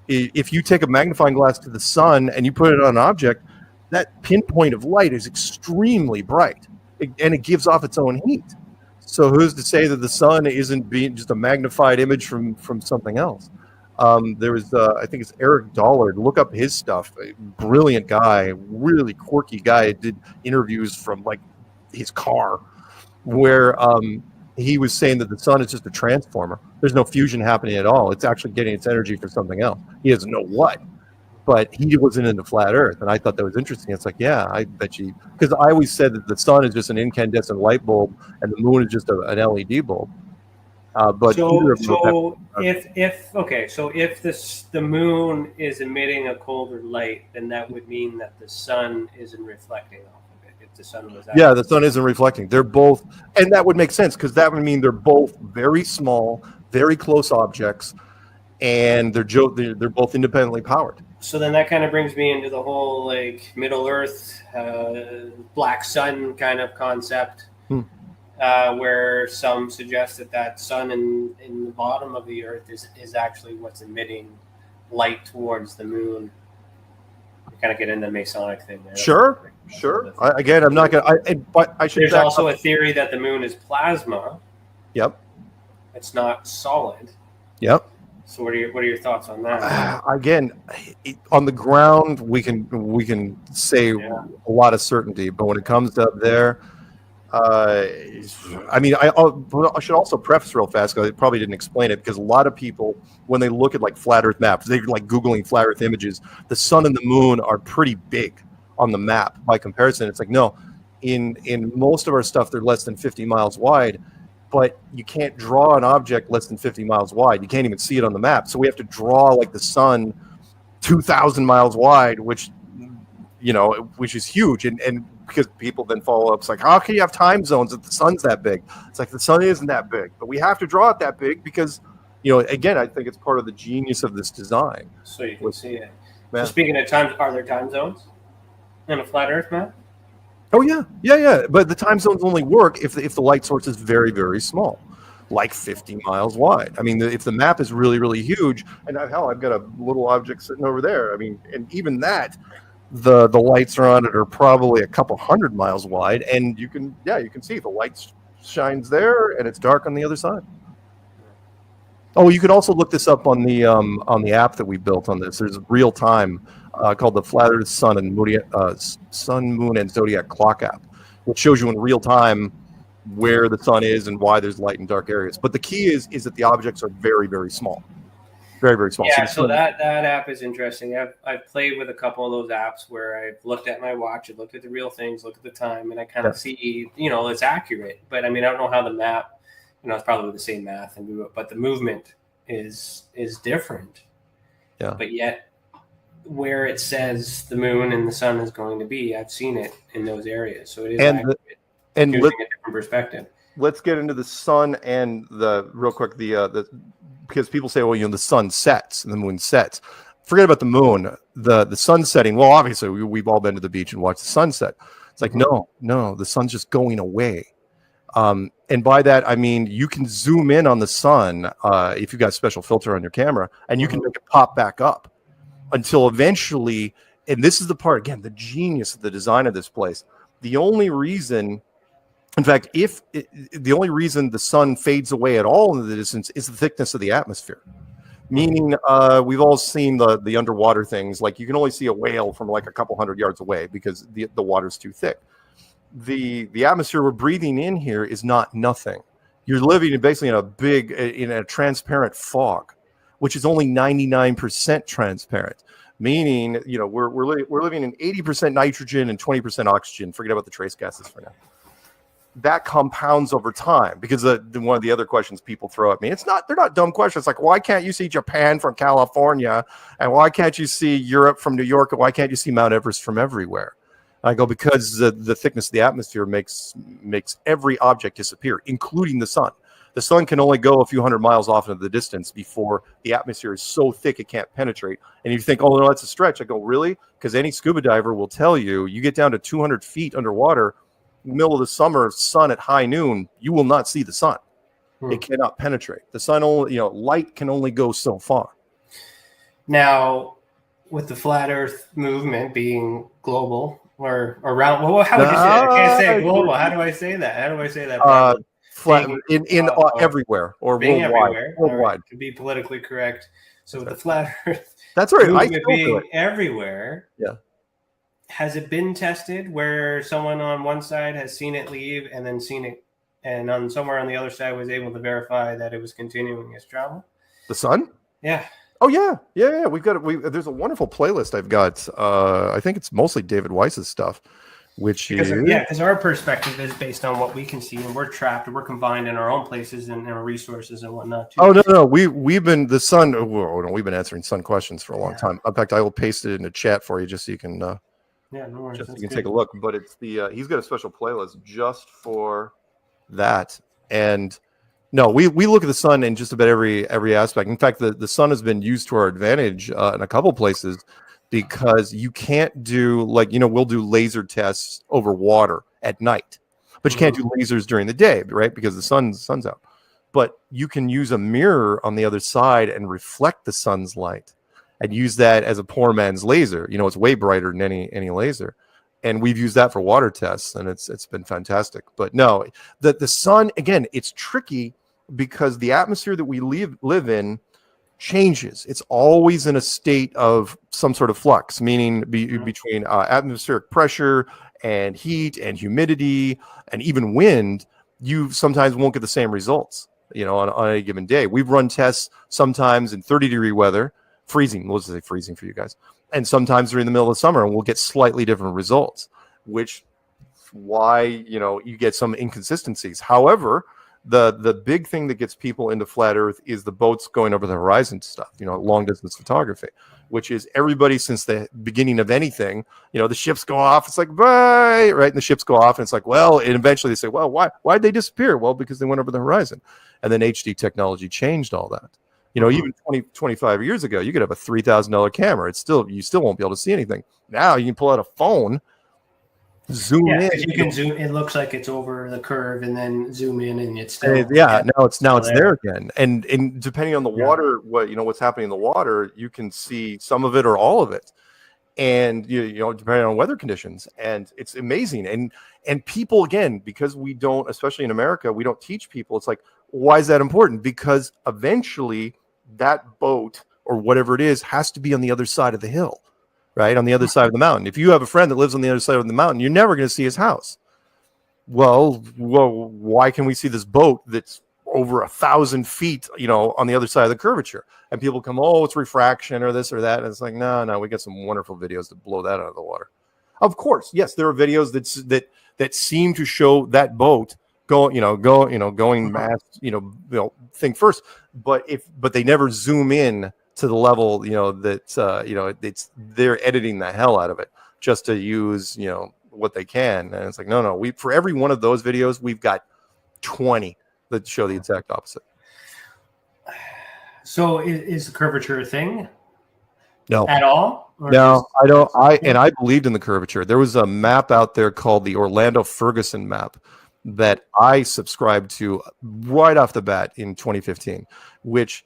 If you take a magnifying glass to the sun and you put it on an object, that pinpoint of light is extremely bright, and it gives off its own heat. So who's to say that the sun isn't being just a magnified image from something else? There was, I think it's Eric Dollard. Look up his stuff. A brilliant guy, really quirky guy. Did interviews from like his car, where he was saying that the sun is just a transformer. There's no fusion happening at all. It's actually getting its energy from something else. He doesn't know what, but he wasn't into flat Earth, and I thought that was interesting. It's like, yeah, I bet you, because I always said that the sun is just an incandescent light bulb, and the moon is just an LED bulb. But so if the moon is emitting a colder light, then that would mean that the sun isn't reflecting off of it. If the sun was the sun isn't reflecting. They're both, and that would make sense because that would mean they're both very small, very close objects, and they're both independently powered. So then that kind of brings me into the whole like Middle Earth, black sun kind of concept. Where some suggest that sun in the bottom of the Earth is actually what's emitting light towards the moon. We kind of get into the Masonic thing there. Sure. I'm not going. But I should. There's also a theory that the moon is plasma. Yep. It's not solid. Yep. So what are your thoughts on that? Again, on the ground, we can say a lot of certainty, but when it comes to up there. I mean, I should also preface real fast because I probably didn't explain it, because a lot of people, when they look at like flat Earth maps, they're like Googling flat Earth images. The sun and the moon are pretty big on the map by comparison. It's like, no, in most of our stuff, they're less than 50 miles wide, but you can't draw an object less than 50 miles wide. You can't even see it on the map. So we have to draw like the sun 2,000 miles wide, which is huge. And because people then follow up, it's like, how can you have time zones if the sun's that big? It's like, the sun isn't that big, but we have to draw it that big because, again, I think it's part of the genius of this design. So you can see it. So speaking of times, are there time zones in a flat Earth map? Oh yeah. But the time zones only work if the light source is very, very small, like 50 miles wide. I mean, if the map is really, really huge, and hell, I've got a little object sitting over there. I mean, and even that. The lights are on it are probably a couple hundred miles wide, and you can see the light shines there and it's dark on the other side. Oh, you could also look this up on the app that we built on this. There's real time called the Flat Earth Sun, Moon, and Zodiac Clock app, which shows you in real time where the sun is and why there's light and dark areas. But the key is that the objects are very, very small. Very, very small. Yeah, so that app is interesting. I've played with a couple of those apps where I've looked at my watch, I've looked at the real things, looked at the time, and I kind of see, it's accurate. But I mean, I don't know how the map, it's probably the same math, but the movement is different. Yeah. But yet, where it says the moon and the sun is going to be, I've seen it in those areas. So it is accurate, using a different perspective. Let's get into the sun and real quick, because people say, well, the sun sets and the moon sets. Forget about the moon. The sun setting. Well, obviously, we've all been to the beach and watched the sunset. It's like, no, the sun's just going away. And by that, I mean, you can zoom in on the sun if you've got a special filter on your camera, and you can make it pop back up until eventually, and this is the part, again, the genius of the design of this place. The only reason... In fact, the only reason the sun fades away at all in the distance is the thickness of the atmosphere. Meaning, we've all seen the underwater things. Like, you can only see a whale from like a couple hundred yards away because the water's too thick. The atmosphere we're breathing in here is not nothing. You're living basically in a transparent fog, which is only 99% transparent. Meaning, we're living in 80% nitrogen and 20% oxygen. Forget about the trace gases for now. That compounds over time, because one of the other questions people throw at me, they're not dumb questions. Like, why can't you see Japan from California, and why can't you see Europe from New York, and why can't you see Mount Everest from everywhere? I go, because the thickness of the atmosphere makes every object disappear, including the sun. The sun can only go a few hundred miles off into the distance before the atmosphere is so thick it can't penetrate. And you think, oh no, that's a stretch. I go, really? Because any scuba diver will tell you, you get down to 200 feet underwater, middle of the summer, sun at high noon, you will not see the sun. It cannot penetrate. The sun only, light can only go so far. Now, with the flat Earth movement being global, or round. Well, how would you say that? I can't say global. How do I say that? How do I say that? Flat in everywhere or being worldwide. Everywhere. Worldwide. To be politically correct. So with the flat Earth, that's right. movement being everywhere. Yeah. Has it been tested where someone on one side has seen it leave and then seen it, and on somewhere on the other side was able to verify that it was continuing its travel? The sun? Yeah. Oh yeah. There's a wonderful playlist I've got. I think it's mostly David Weiss's stuff, because our perspective is based on what we can see, and we're trapped, and we're confined in our own places and our resources and whatnot too. Oh no, we've been the sun. We've been answering sun questions for a long time. In fact, I will paste it in the chat for you just so you can. No worries. Just so you can take a look. But it's he's got a special playlist just for that. And no, we look at the sun in just about every aspect. In fact, the sun has been used to our advantage in a couple places, because you can't do we'll do laser tests over water at night, but you can't do lasers during the day, right? Because the sun's out. But you can use a mirror on the other side and reflect the sun's light and use that as a poor man's laser. It's way brighter than any laser. And we've used that for water tests, and it's been fantastic. But no, the sun, again, it's tricky because the atmosphere that we live in changes. It's always in a state of some sort of flux, meaning between atmospheric pressure and heat and humidity and even wind. You sometimes won't get the same results, on any given day. We've run tests sometimes in 30-degree weather, freezing. We'll just say freezing for you guys. And sometimes during the middle of summer, and we'll get slightly different results, which why, you get some inconsistencies. However, the big thing that gets people into flat Earth is the boats going over the horizon stuff, long distance photography, which is everybody since the beginning of anything. The ships go off, it's like, bye, right? And the ships go off, and it's like, well, and eventually they say, well, why'd they disappear? Well, because they went over the horizon. And then HD technology changed all that. Even 25 years ago, you could have a $3,000 camera. You still won't be able to see anything. Now you can pull out a phone, zoom in. You can zoom. It looks like it's over the curve, and then zoom in, and it's still. Now it's there again. And depending on the water, what's happening in the water, you can see some of it or all of it, and depending on weather conditions. And it's amazing. And people, again, because we don't, especially in America, we don't teach people. It's like, why is that important? Because eventually that boat or whatever it is has to be on the other side of the hill. Right, on the other side of the mountain. If you have a friend that lives on the other side of the mountain, you're never going to see his house. Well, why can we see this boat that's over 1,000 feet, on the other side of the curvature? And people come, oh, it's refraction or this or that. And it's like, no, we got some wonderful videos to blow that out of the water. Of course, yes, there are videos that seem to show that boat going mass, thing first, but they never zoom in to the level, they're editing the hell out of it just to use, what they can. And it's like, no, for every one of those videos, we've got 20 that show the exact opposite. So is the curvature a thing? No. At all? No, I don't. I believed in the curvature. There was a map out there called the Orlando Ferguson map that I subscribed to right off the bat in 2015, which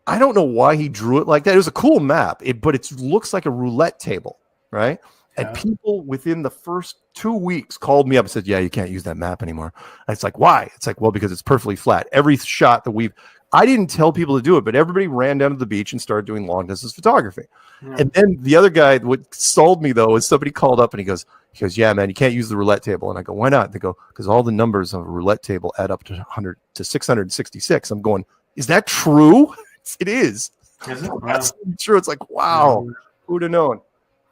I don't know why he drew it like that. It was a cool map, but it looks like a roulette table, right? Yeah. And people within the first 2 weeks called me up and said, yeah, you can't use that map anymore. And it's like, why? It's like, well, because it's perfectly flat. Every shot that I didn't tell people to do it, but everybody ran down to the beach and started doing long distance photography. Yeah. And then the other guy, what sold me though, is somebody called up and he goes, yeah, man, you can't use the roulette table. And I go, why not? They go, because all the numbers of a roulette table add up to 666. I'm going, is that true? It is. Is it? Wow. That's true. It's like, wow, who'd have known?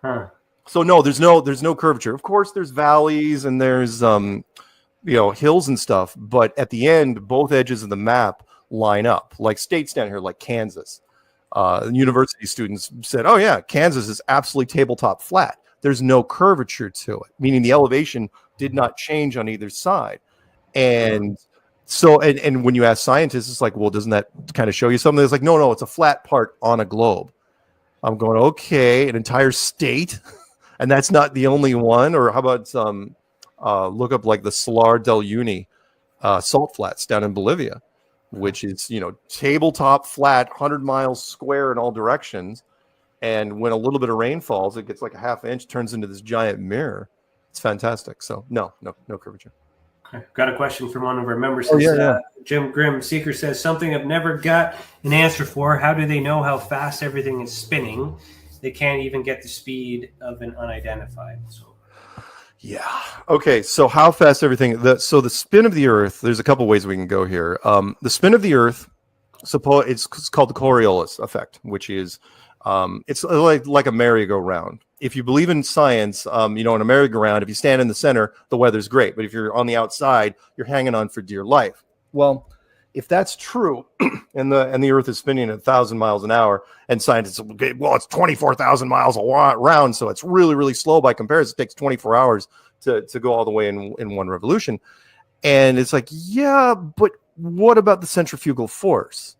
Huh. So no, there's no curvature. Of course, there's valleys and there's hills and stuff, but at the end, both edges of the map line up. Like states down here, like Kansas. University students said, oh yeah, Kansas is absolutely tabletop flat. There's no curvature to it, meaning the elevation did not change on either side. And so, and when you ask scientists, it's like, well, doesn't that kind of show you something? It's like, no, it's a flat part on a globe. I'm going, okay, an entire state, and that's not the only one. Or how about look up like the Salar del Uyuni salt flats down in Bolivia, which is tabletop flat, 100 miles square in all directions, And when a little bit of rain falls, it gets like a half inch, turns into this giant mirror. It's fantastic. So no curvature. Okay. Got a question from one of our members. Jim Grimm Seeker says, something I've never got an answer for. How do they know how fast everything is spinning? They can't even get the speed of an unidentified. So. Yeah. Okay. So how fast everything? The spin of the Earth. There's a couple ways we can go here. The spin of the Earth. It's called the Coriolis effect, which is it's like a merry-go-round. If you believe in science, in a merry-go-round, if you stand in the center, the weather's great. But if you're on the outside, you're hanging on for dear life. Well, if that's true, and the Earth is spinning at 1,000 miles an hour, and scientists, it's 24,000 miles around, so it's really, really slow by comparison. It takes 24 hours to go all the way in one revolution. And it's like, yeah, but what about the centrifugal force?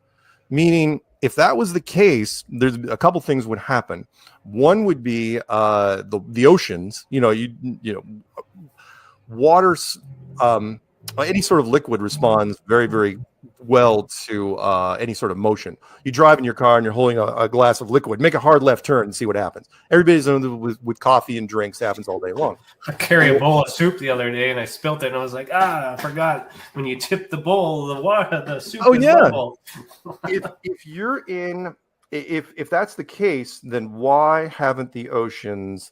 Meaning, if that was the case, there's a couple things would happen. One would be the oceans. Water, any sort of liquid responds very, very well to any sort of motion. You drive in your car and you're holding a glass of liquid. Make a hard left turn and see what happens. Everybody's with coffee and drinks. It happens all day long. I carried a bowl of soup the other day and I spilt it and I was like, I forgot when you tip the bowl, the soup. Oh yeah. If that's the case, then why haven't the oceans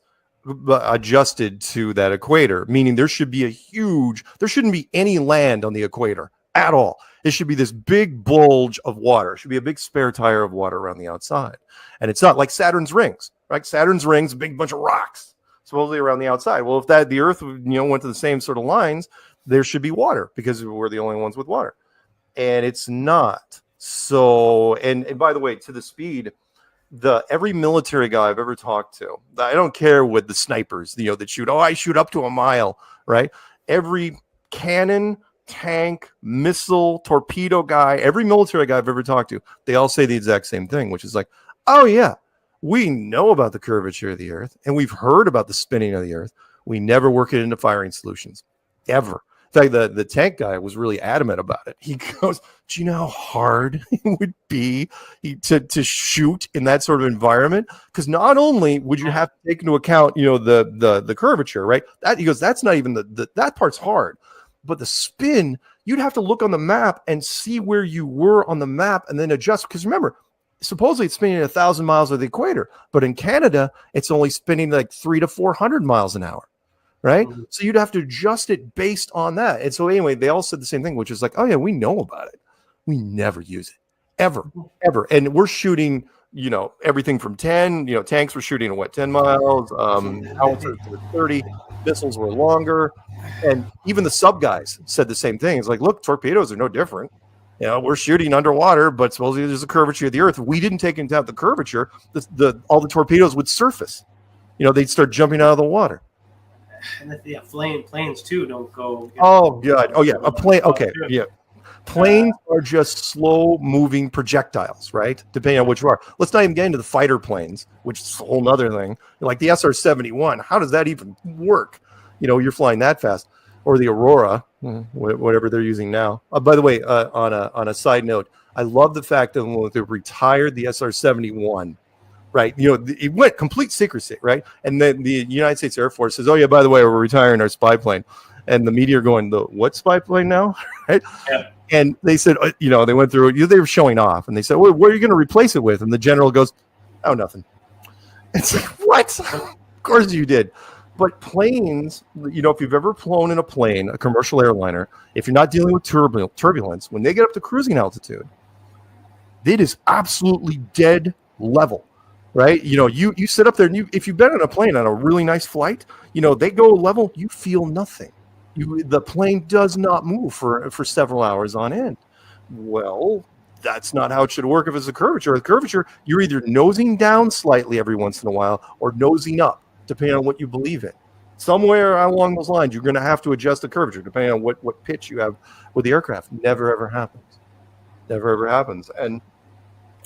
adjusted to that equator? Meaning there shouldn't be any land on the equator at all. It should be this big bulge of water. It should be a big spare tire of water around the outside. And it's not like Saturn's rings, right? Saturn's rings, a big bunch of rocks supposedly around the outside. Well, if the Earth, went to the same sort of lines, there should be water because we're the only ones with water. And it's not. So, and by the way, to the speed, every military guy I've ever talked to, I don't care what the snipers, that shoot, I shoot up to a mile, right? Every cannon, tank, missile, torpedo guy, every military guy I've ever talked to, they all say the exact same thing, which is like, oh yeah, we know about the curvature of the Earth and we've heard about the spinning of the Earth. We never work it into firing solutions, ever. In fact, the tank guy was really adamant about it. He goes, do you know how hard it would be to shoot in that sort of environment? Because not only would you have to take into account, the curvature, right? He goes, that's not even that part's hard. But the spin, you'd have to look on the map and see where you were on the map and then adjust. Because remember, supposedly it's spinning at 1,000 miles of the equator, but in Canada, it's only spinning like 300 to 400 miles an hour, right? Mm-hmm. So you'd have to adjust it based on that. And so anyway, they all said the same thing, which is like, oh yeah, we know about it. We never use it, ever. And we're shooting, everything from 10, tanks were shooting at 10 miles, howitzers were 30, missiles were longer. And even the sub guys said the same thing. It's like, look, torpedoes are no different. We're shooting underwater, but supposedly there's a curvature of the Earth. If we didn't take into account the curvature, all the torpedoes would surface. They'd start jumping out of the water. And planes too don't go. Oh god. Oh yeah, a plane. Okay, yeah. Planes are just slow-moving projectiles, right? Depending on which you are. Let's not even get into the fighter planes, which is a whole other thing. Like the SR-71. How does that even work? You're flying that fast, or the Aurora, whatever they're using now. By the way, on a side note, I love the fact that when they retired the SR-71, right? It went complete secrecy, right? And then the United States Air Force says, "Oh yeah, by the way, we're retiring our spy plane," and the media are going, "The what spy plane now?" Right? Yeah. And they said, they went through it. They were showing off, and they said, "Well, what are you going to replace it with?" And the general goes, "Oh, nothing." It's like, what? Of course you did. But planes, if you've ever flown in a plane, a commercial airliner, if you're not dealing with turbulence, when they get up to cruising altitude, it is absolutely dead level, right? You sit up there, and if you've been on a plane on a really nice flight, they go level, you feel nothing. The plane does not move for several hours on end. Well, that's not how it should work if it's a curvature. A curvature, you're either nosing down slightly every once in a while or nosing up, depending on what you believe in. Somewhere along those lines, you're going to have to adjust the curvature, depending on what pitch you have with the aircraft. Never, ever happens. Never, ever happens. And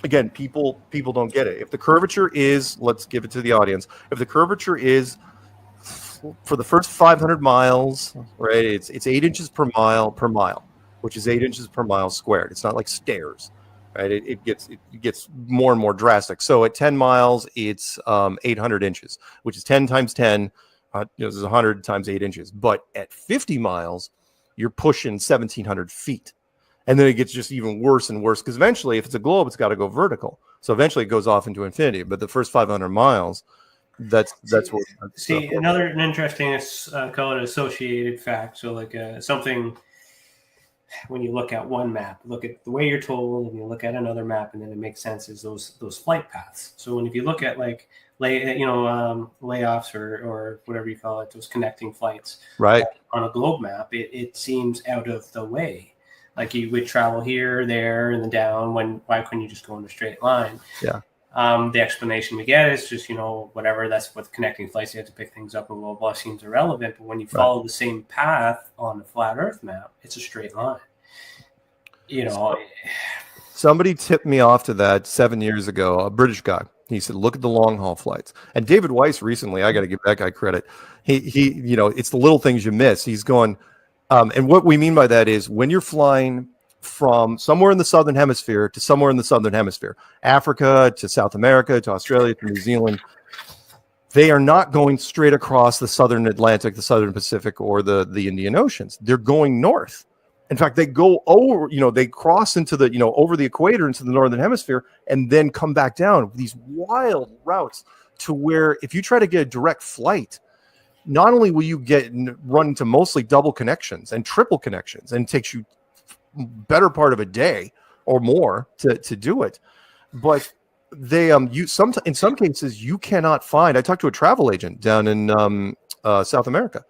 again, people don't get it. If the curvature is, let's give it to the audience, if the curvature is for the first 500 miles, right, it's 8 inches per mile, which is 8 inches per mile squared. It's not like stairs. right? It gets more and more drastic. So at 10 miles, it's 800 inches, which is 10 times 10. This is 100 times 8 inches. But at 50 miles, you're pushing 1,700 feet. And then it gets just even worse and worse because eventually, if it's a globe, it's got to go vertical. So eventually it goes off into infinity. But the first 500 miles, that's what. See, another interesting call it associated fact. So like something, when you look at one map, look at the way you're told, and you look at another map, and then it makes sense is those flight paths. So if you look at like layoffs or whatever you call it, those connecting flights, right, on a globe map, it seems out of the way. Like you would travel here, there, and then down. Why couldn't you just go in a straight line? Yeah. The explanation we get is just, whatever. That's with connecting flights. You have to pick things up, and blah seems irrelevant. But when you follow the same path on the flat Earth map, it's a straight line. Somebody tipped me off to that 7 years ago. A British guy. He said, "Look at the long haul flights." And David Weiss recently, I got to give that guy credit. He, it's the little things you miss. He's going. And what we mean by that is when you're flying from somewhere in the Southern Hemisphere to somewhere in the Southern Hemisphere, Africa to South America to Australia to New Zealand, they are not going straight across the Southern Atlantic, the Southern Pacific, or the Indian Oceans. They're going north. In fact, they go over, they cross into the, over the equator into the Northern Hemisphere and then come back down these wild routes to where if you try to get a direct flight, not only will you run into mostly double connections and triple connections, and it takes you better part of a day or more to do it, but they in some cases you cannot find. I talked to a travel agent down in South America,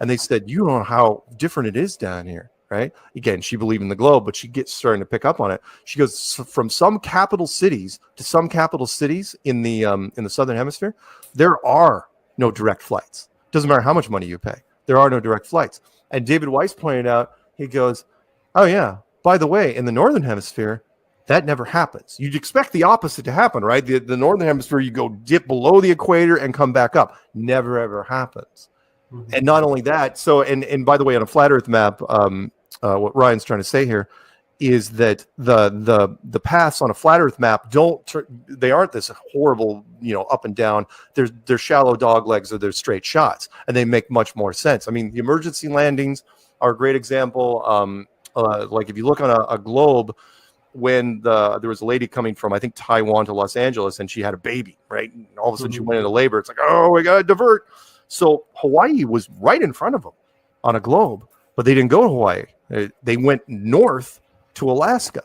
and they said, you know how different it is down here, right? Again, she believed in the globe, but she gets starting to pick up on it. She goes, from some capital cities to some capital cities in the Southern Hemisphere, there are no direct flights. Doesn't matter how much money you pay. There are no direct flights. And David Weiss pointed out, he goes, oh, yeah, by the way, in the Northern Hemisphere, that never happens. You'd expect the opposite to happen, right? The Northern Hemisphere, you go dip below the equator and come back up. Never, ever happens. Mm-hmm. And not only that, so, and by the way, on a flat Earth map, what Ryan's trying to say here is that the paths on a flat Earth map they aren't this horrible, up and down. They're shallow dog legs or they're straight shots, and they make much more sense. I mean, the emergency landings are a great example. Like if you look on a globe, when there was a lady coming from, I think, Taiwan to Los Angeles, and she had a baby, right? And all of a sudden she went into labor. It's like, oh, we got to divert. So Hawaii was right in front of them on a globe, but they didn't go to Hawaii. They went north to Alaska.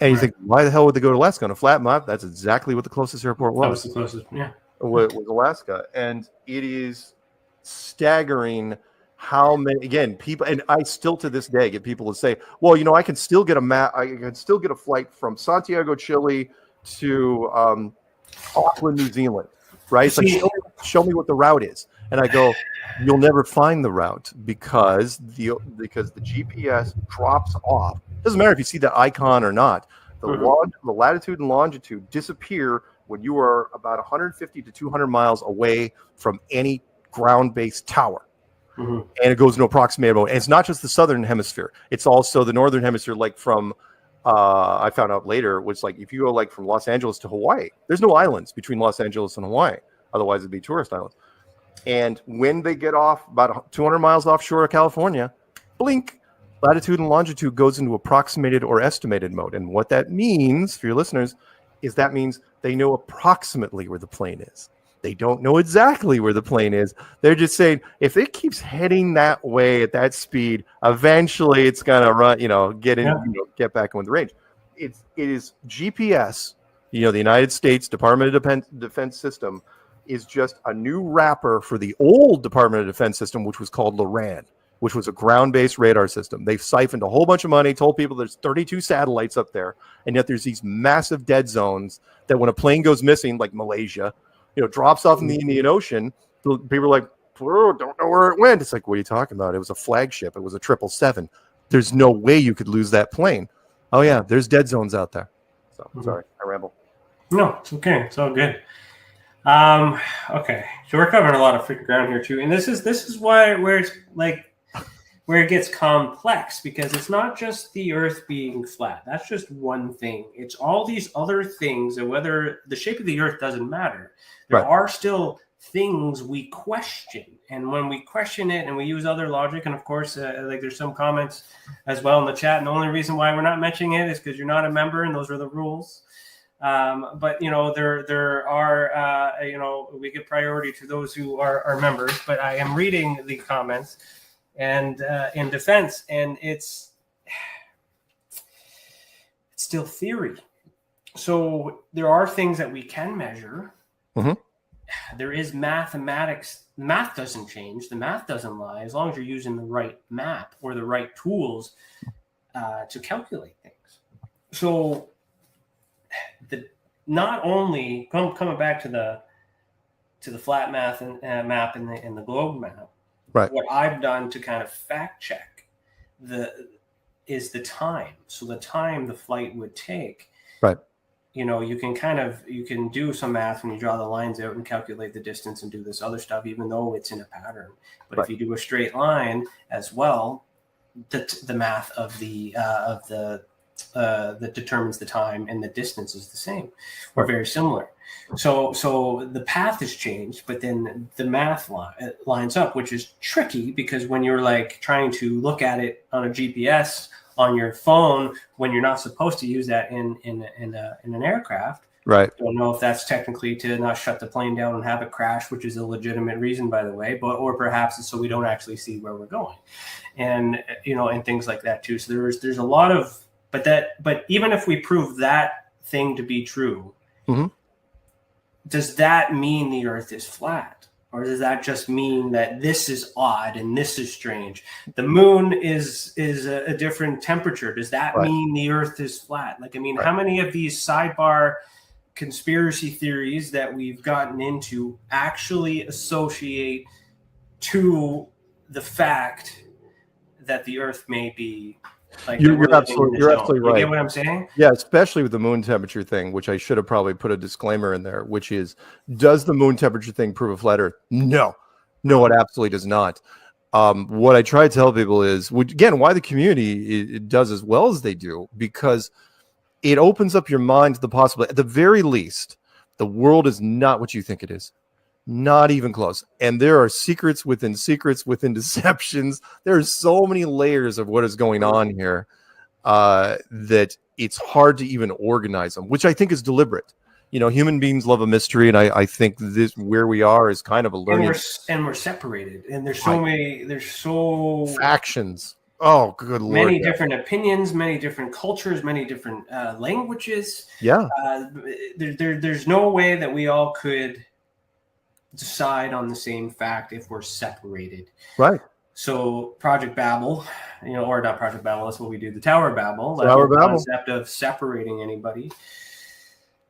And you think, why the hell would they go to Alaska on a flat map? That's exactly what the closest airport was. That was the closest, yeah. Was Alaska. And it is staggering how many, again, people, and I still to this day get people to say, well, I can still get I can still get a flight from Santiago, Chile to Auckland, New Zealand, right? It's like, show me what the route is. And I go, you'll never find the route because the GPS drops off. Doesn't matter if you see that icon or not. The latitude and longitude disappear when you are about 150 to 200 miles away from any ground-based tower. Mm-hmm. And it goes into approximate mode. And it's not just the Southern Hemisphere. It's also the Northern Hemisphere, like from, I found out later, was like if you go like from Los Angeles to Hawaii, there's no islands between Los Angeles and Hawaii. Otherwise, it'd be tourist islands. And when they get off about 200 miles offshore of California, blink, latitude and longitude goes into approximated or estimated mode. And what that means for your listeners is that means they know approximately where the plane is. They don't know exactly where the plane is. They're just saying, if it keeps heading that way at that speed, eventually it's going to run, get back in the range. It is GPS, the United States Department of Defense system is just a new wrapper for the old Department of Defense system, which was called LORAN, which was a ground-based radar system. They've siphoned a whole bunch of money, told people there's 32 satellites up there, and yet there's these massive dead zones that when a plane goes missing, like Malaysia, drops off in the Indian Ocean, people are like, don't know where it went. It's like, what are you talking about? It was a flagship. It was a 777. There's no way you could lose that plane. Oh, yeah, there's dead zones out there. So, sorry, I ramble. No, it's okay. It's all good. Okay, so we're covering a lot of freaking ground here too, and this is where it's like where it gets complex, because it's not just the Earth being flat. That's just one thing. It's all these other things, and whether the shape of the Earth doesn't matter. There are still things we question, and when we question it and we use other logic, and of course like there's some comments as well in the chat, and the only reason why we're not mentioning it is because you're not a member and those are the rules. But there are we give priority to those who are members, but I am reading the comments and in defense, and it's still theory. So there are things that we can measure. There is mathematics. Math doesn't change. The math doesn't lie as long as you're using the right map or the right tools to calculate things. So not only coming back to the flat math and map and the globe map. Right. What I've done to kind of fact check is the time. So the time the flight would take. Right. You can do some math when you draw the lines out and calculate the distance and do this other stuff, even though it's in a pattern. But if you do a straight line as well, the math of that determines the time and the distance is the same or very similar. So the path has changed, but then the math lines up, which is tricky because when you're like trying to look at it on a GPS on your phone when you're not supposed to use that in an aircraft. Right. Don't know if that's technically to not shut the plane down and have it crash, which is a legitimate reason, by the way, or perhaps it's so we don't actually see where we're going, and things like that too. So there's a lot of, but even if we prove that thing to be true, does that mean the Earth is flat? Or does that just mean that this is odd and this is strange? The moon is a different temperature. Does that mean the Earth is flat? How many of these sidebar conspiracy theories that we've gotten into actually associate to the fact that the Earth may be you're absolutely right. You get what I'm saying? Yeah, especially with the moon temperature thing, which I should have probably put a disclaimer in there, which is, does the moon temperature thing prove a flat Earth? No, it absolutely does not. What I try to tell people is, again, why the community it does as well as they do, because it opens up your mind to the possibility. At the very least, the world is not what you think it is. Not even close. And there are secrets within deceptions. There are so many layers of what is going on here that it's hard to even organize them, which I think is deliberate. Human beings love a mystery, and I think this where we are is kind of a learning. And we're separated, and there's so factions. Oh, good Lord. Many different opinions, many different cultures, many different languages. Yeah. There's no way that we all could decide on the same fact if we're separated. Right. So Project Babel, or not Project Babel, that's what we do. The Tower Babel. Concept of separating anybody.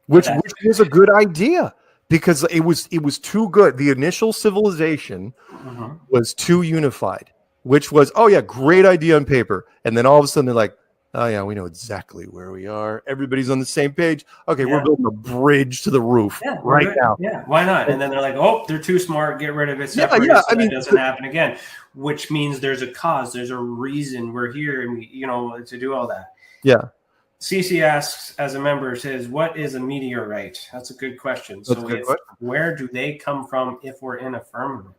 Which was a good idea because it was too good. The initial civilization was too unified, which was, great idea on paper. And then all of a sudden they're like, oh yeah, we know exactly where we are. Everybody's on the same page. Okay, we're building a bridge to the roof now. Yeah, why not? And then they're like, oh, they're too smart. Get rid of it. Separate so that doesn't happen again. Which means there's a cause. There's a reason we're here, and to do all that. Yeah. Cece asks, as a member, says, what is a meteorite? That's a good question. Where do they come from if we're in a firmament?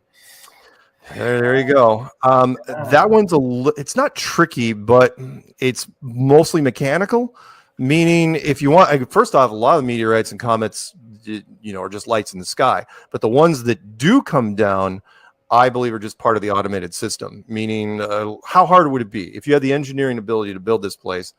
There you go. That one's it's not tricky, but it's mostly mechanical. Meaning, if you want, first off, a lot of meteorites and comets, are just lights in the sky. But the ones that do come down, I believe, are just part of the automated system. Meaning, how hard would it be if you had the engineering ability to build this place?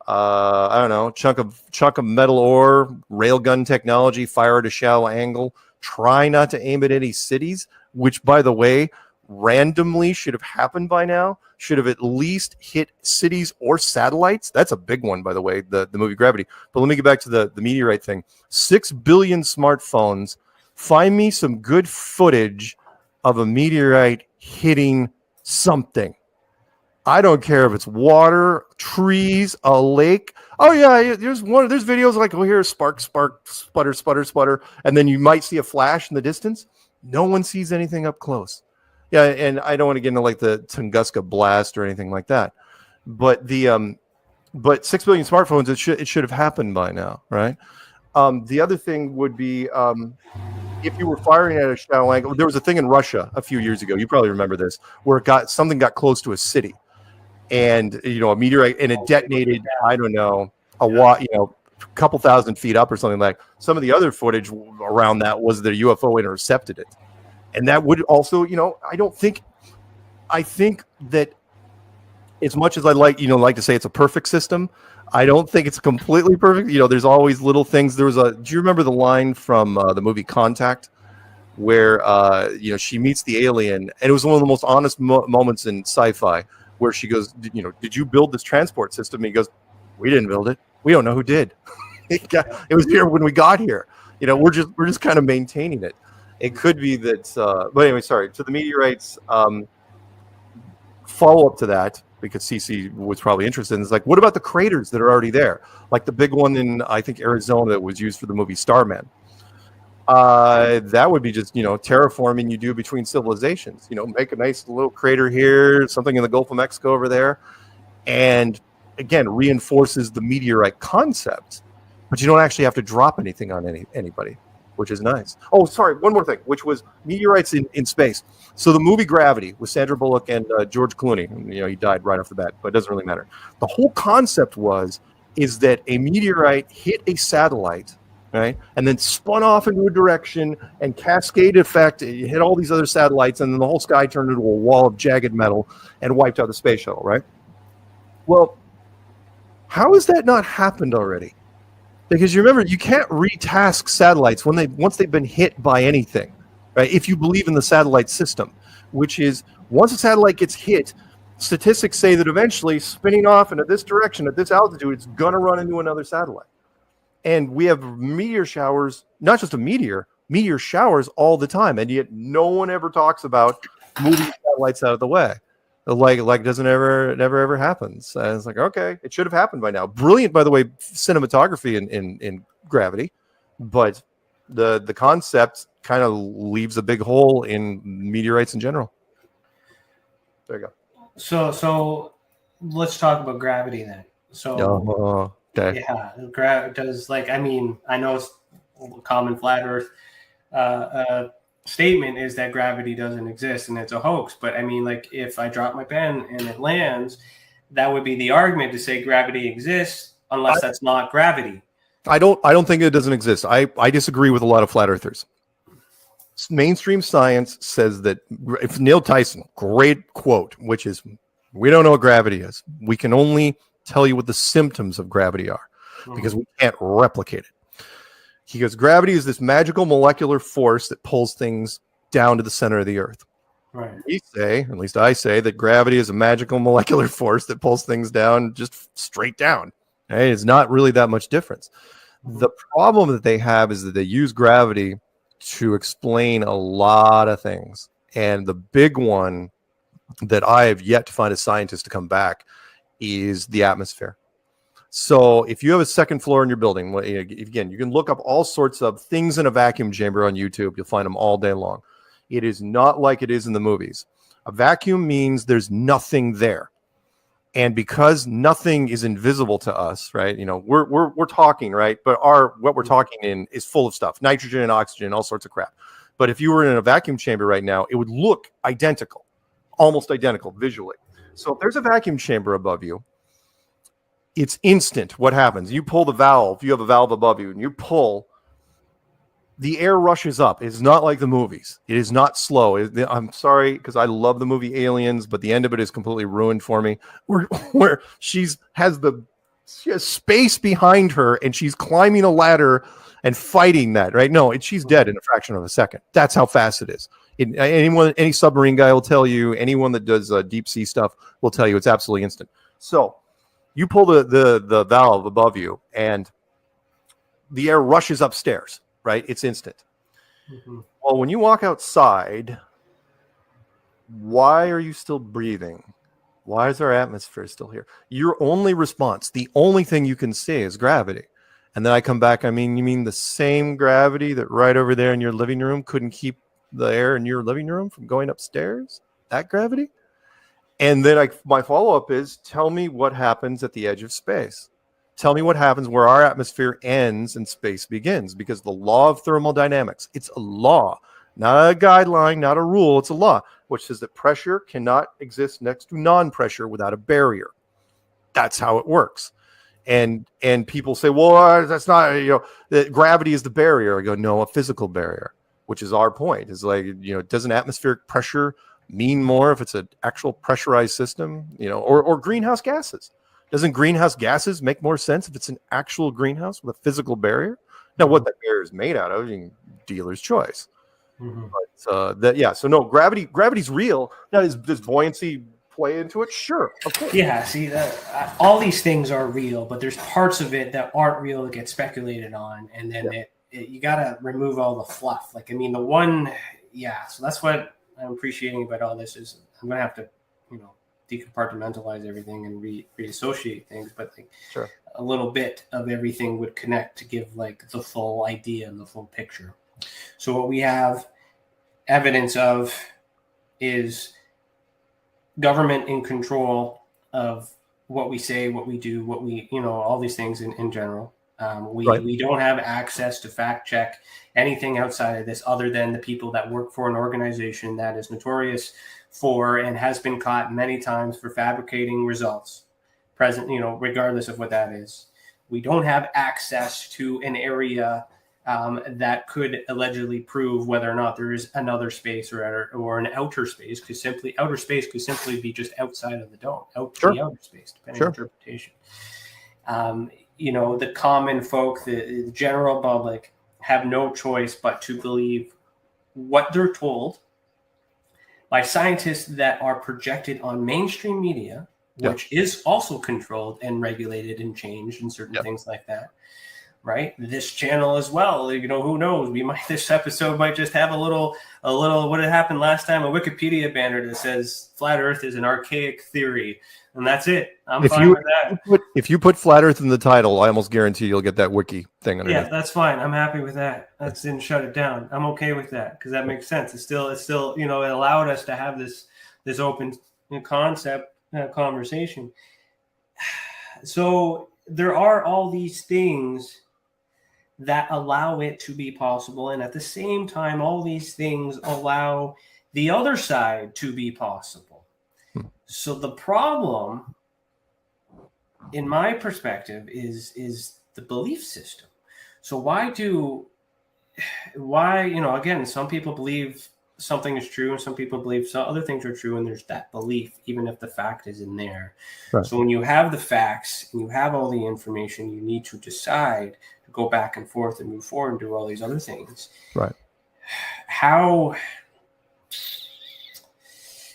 I don't know, chunk of metal ore, railgun technology, fire at a shallow angle. Try not to aim at any cities, which, by the way, randomly should have happened by now. Should have at least hit cities or satellites. That's a big one, by the way, the movie Gravity. But let me get back to the meteorite thing. 6 billion smartphones. Find me some good footage of a meteorite hitting something. I don't care if it's water, trees, a lake. Oh yeah, there's videos like, here, spark, sputter, sputter, sputter, and then you might see a flash in the distance. No one sees anything up close. Yeah, and I don't want to get into like the Tunguska blast or anything like that, but but 6 billion smartphones, it should have happened by now, right? The other thing would be if you were firing at a shallow angle. There was a thing in Russia a few years ago. You probably remember this, where something got close to a city, and a meteorite, and it detonated. I don't know, a couple thousand feet up or something like. Some of the other footage around that was the UFO intercepted it, and that would also, I think that as much as I like to say it's a perfect system, I don't think it's completely perfect. There's always little things. Do you remember the line from the movie Contact, where she meets the alien, and it was one of the most honest moments in sci-fi, where she goes, did you build this transport system? And he goes, we didn't build it. We don't know who did. It was here when we got here. We're just kind of maintaining it. It could be that. But anyway, sorry. To the meteorites. Follow up to that, because CC was probably interested in, is like, what about the craters that are already there? Like the big one in, I think, Arizona that was used for the movie Starman. That would be just, terraforming you do between civilizations. Make a nice little crater here, something in the Gulf of Mexico over there. And again, reinforces the meteorite concept, but you don't actually have to drop anything on anybody, which is nice. Oh, sorry, one more thing, which was meteorites in space. So the movie Gravity with Sandra Bullock and George Clooney, he died right off the bat, but it doesn't really matter. The whole concept is that a meteorite hit a satellite, right, and then spun off into a direction, and cascade effect, it hit all these other satellites, and then the whole sky turned into a wall of jagged metal and wiped out the space shuttle, right? Well, how has that not happened already? Because you remember, you can't retask satellites once they've been hit by anything, right? If you believe in the satellite system, which is once a satellite gets hit, statistics say that eventually spinning off into this direction at this altitude, it's gonna run into another satellite. And we have meteor showers, not just meteor showers all the time, and yet no one ever talks about moving satellites out of the way. Like doesn't never ever happens. And it's like, okay, it should have happened by now. Brilliant, by the way, cinematography in Gravity, but the concept kind of leaves a big hole in meteorites in general. There you go. So let's talk about Gravity then. So okay. Yeah, does, like, I mean, I know it's common flat Earth statement is that gravity doesn't exist and it's a hoax. But I mean, like, if I drop my pen and it lands, that would be the argument to say gravity exists, unless that's not gravity. I don't think it doesn't exist. I disagree with a lot of flat earthers. Mainstream science says that, if Neil Tyson, great quote, which is, we don't know what gravity is. We can only tell you what the symptoms of gravity are, because we can't replicate it. He goes, gravity is this magical molecular force that pulls things down to the center of the earth. Right. We say, at least I say, that gravity is a magical molecular force that pulls things down just straight down. Right? It's not really that much difference. The problem that they have is that they use gravity to explain a lot of things. And the big one that I have yet to find a scientist to come back is the atmosphere. So if you have a second floor in your building, again, you can look up all sorts of things in a vacuum chamber on YouTube. You'll find them all day long. It is not like it is in the movies. A vacuum means there's nothing there. And because nothing is invisible to us, right? We're talking, right? But what we're talking in is full of stuff, nitrogen and oxygen, all sorts of crap. But if you were in a vacuum chamber right now, it would look identical, almost identical visually. So if there's a vacuum chamber above you, it's instant. What happens? You pull the valve. You have a valve above you, and you pull. The air rushes up. It's not like the movies. It is not slow. I'm sorry, because I love the movie Aliens, but the end of it is completely ruined for me. Where she has space behind her, and she's climbing a ladder and fighting that. Right? No, she's dead in a fraction of a second. That's how fast it is. Any submarine guy will tell you. Anyone that does deep sea stuff will tell you it's absolutely instant. So you pull the valve above you, and the air rushes upstairs, right? It's instant. Mm-hmm. Well, when you walk outside, why are you still breathing? Why is our atmosphere still here? Your only response, the only thing you can say is gravity. And then I come back, you mean the same gravity that right over there in your living room couldn't keep the air in your living room from going upstairs? That gravity? And then my follow-up is, tell me what happens at the edge of space. Tell me what happens where our atmosphere ends and space begins, because the law of thermodynamics, it's a law, not a guideline, not a rule. It's a law, which says that pressure cannot exist next to non-pressure without a barrier. That's how it works. And people say, well, that's not, that gravity is the barrier. I go, no, a physical barrier, which is our point. Is like, doesn't atmospheric pressure mean more if it's an actual pressurized system, or greenhouse gases? Doesn't greenhouse gases make more sense if it's an actual greenhouse with a physical barrier? Now, what that barrier is made out of, dealer's choice. Mm-hmm. But so no, gravity's real. Now, does buoyancy play into it? Sure, of course. Yeah, see, all these things are real, but there's parts of it that aren't real that get speculated on, and then you got to remove all the fluff. Like, I mean, so that's what I'm appreciating about all this is I'm going to have to, decompartmentalize everything and reassociate things, but sure, a little bit of everything would connect to give like the full idea and the full picture. So what we have evidence of is government in control of what we say, what we do, what we, all these things in general. We don't have access to fact check anything outside of this other than the people that work for an organization that is notorious for and has been caught many times for fabricating results regardless of what that is. We don't have access to an area that could allegedly prove whether or not there is another space or an outer space, because outer space could simply be just outside of the dome, the outer space, depending on interpretation. The common folk, the general public, have no choice but to believe what they're told by scientists that are projected on mainstream media, which is also controlled and regulated and changed and certain things like that. Right. This channel as well. Who knows? This episode might just have a little, what had happened last time, a Wikipedia banner that says flat Earth is an archaic theory. And that's it. I'm fine with that. If you put flat Earth in the title, I almost guarantee you'll get that wiki thing underneath. Yeah, that's fine. I'm happy with that. That didn't shut it down. I'm okay with that because that makes sense. It's still, it allowed us to have this open concept conversation. So there are all these things that allow it to be possible. And at the same time, all these things allow the other side to be possible. So the problem, in my perspective, is the belief system. So again, some people believe something is true and some people believe some other things are true, and there's that belief, even if the fact is in there. Right. So when you have the facts and you have all the information, you need to decide to go back and forth and move forward and do all these other things. Right. How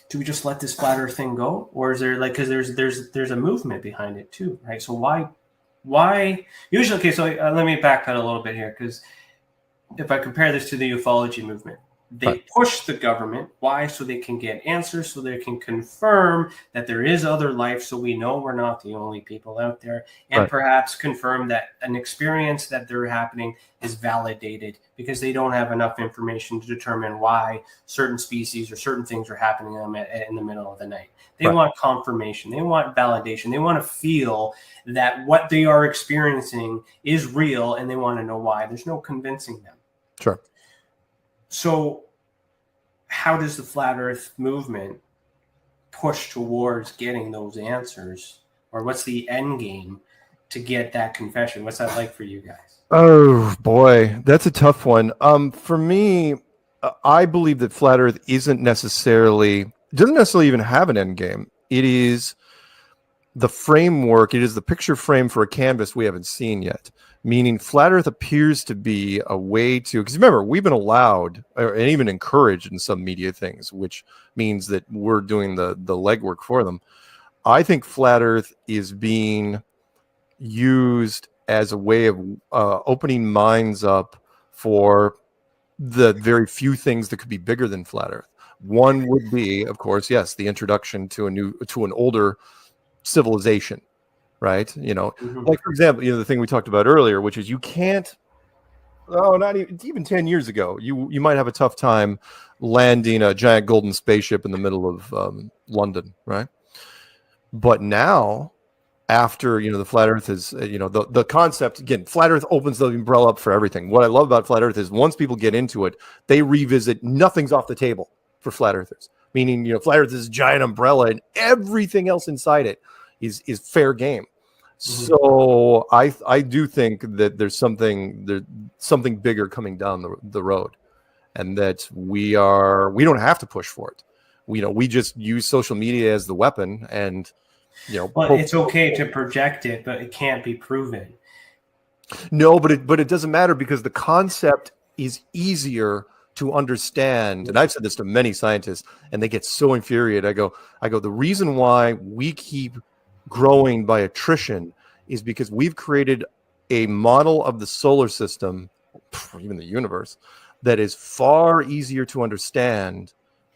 do we just let this flat Earth thing go, or is there because there's a movement behind it too, right? So why usually? Okay, so let me backpedal a little bit here, because if I compare this to the ufology movement, they push the government. Why? So they can get answers, so they can confirm that there is other life, so we know we're not the only people out there, and perhaps confirm that an experience that they're happening is validated, because they don't have enough information to determine why certain species or certain things are happening in the middle of the night. They want confirmation. They want validation. They want to feel that what they are experiencing is real, and they want to know why. There's no convincing them. Sure. So how does the flat Earth movement push towards getting those answers, or what's the end game to get that confession? What's that like for you guys? Oh boy, that's a tough one. For me, I believe that flat Earth doesn't necessarily even have an end game. It is the framework. It is the picture frame for a canvas we haven't seen yet. Meaning flat Earth appears to be a way to, because remember, we've been allowed and even encouraged in some media things, which means that we're doing the legwork for them. I think flat Earth is being used as a way of opening minds up for the very few things that could be bigger than flat Earth. One would be, of course, yes, the introduction to an older civilization. Right. Like, for example, the thing we talked about earlier, which is you can't, not even 10 years ago, you might have a tough time landing a giant golden spaceship in the middle of London, right? But now, after the flat Earth is the concept again, flat Earth opens the umbrella up for everything. What I love about flat Earth is once people get into it, they revisit. Nothing's off the table for flat Earthers. Meaning, flat Earth is a giant umbrella, and everything else inside it is fair game. Mm-hmm. So I do think that there's something bigger coming down the road, and that we don't have to push for it. We just use social media as the weapon, and But it's okay to project it, but it can't be proven. No, but it doesn't matter, because the concept is easier to understand. And I've said this to many scientists, and they get so infuriated. I go, the reason why we keep growing by attrition is because we've created a model of the solar system, even the universe, that is far easier to understand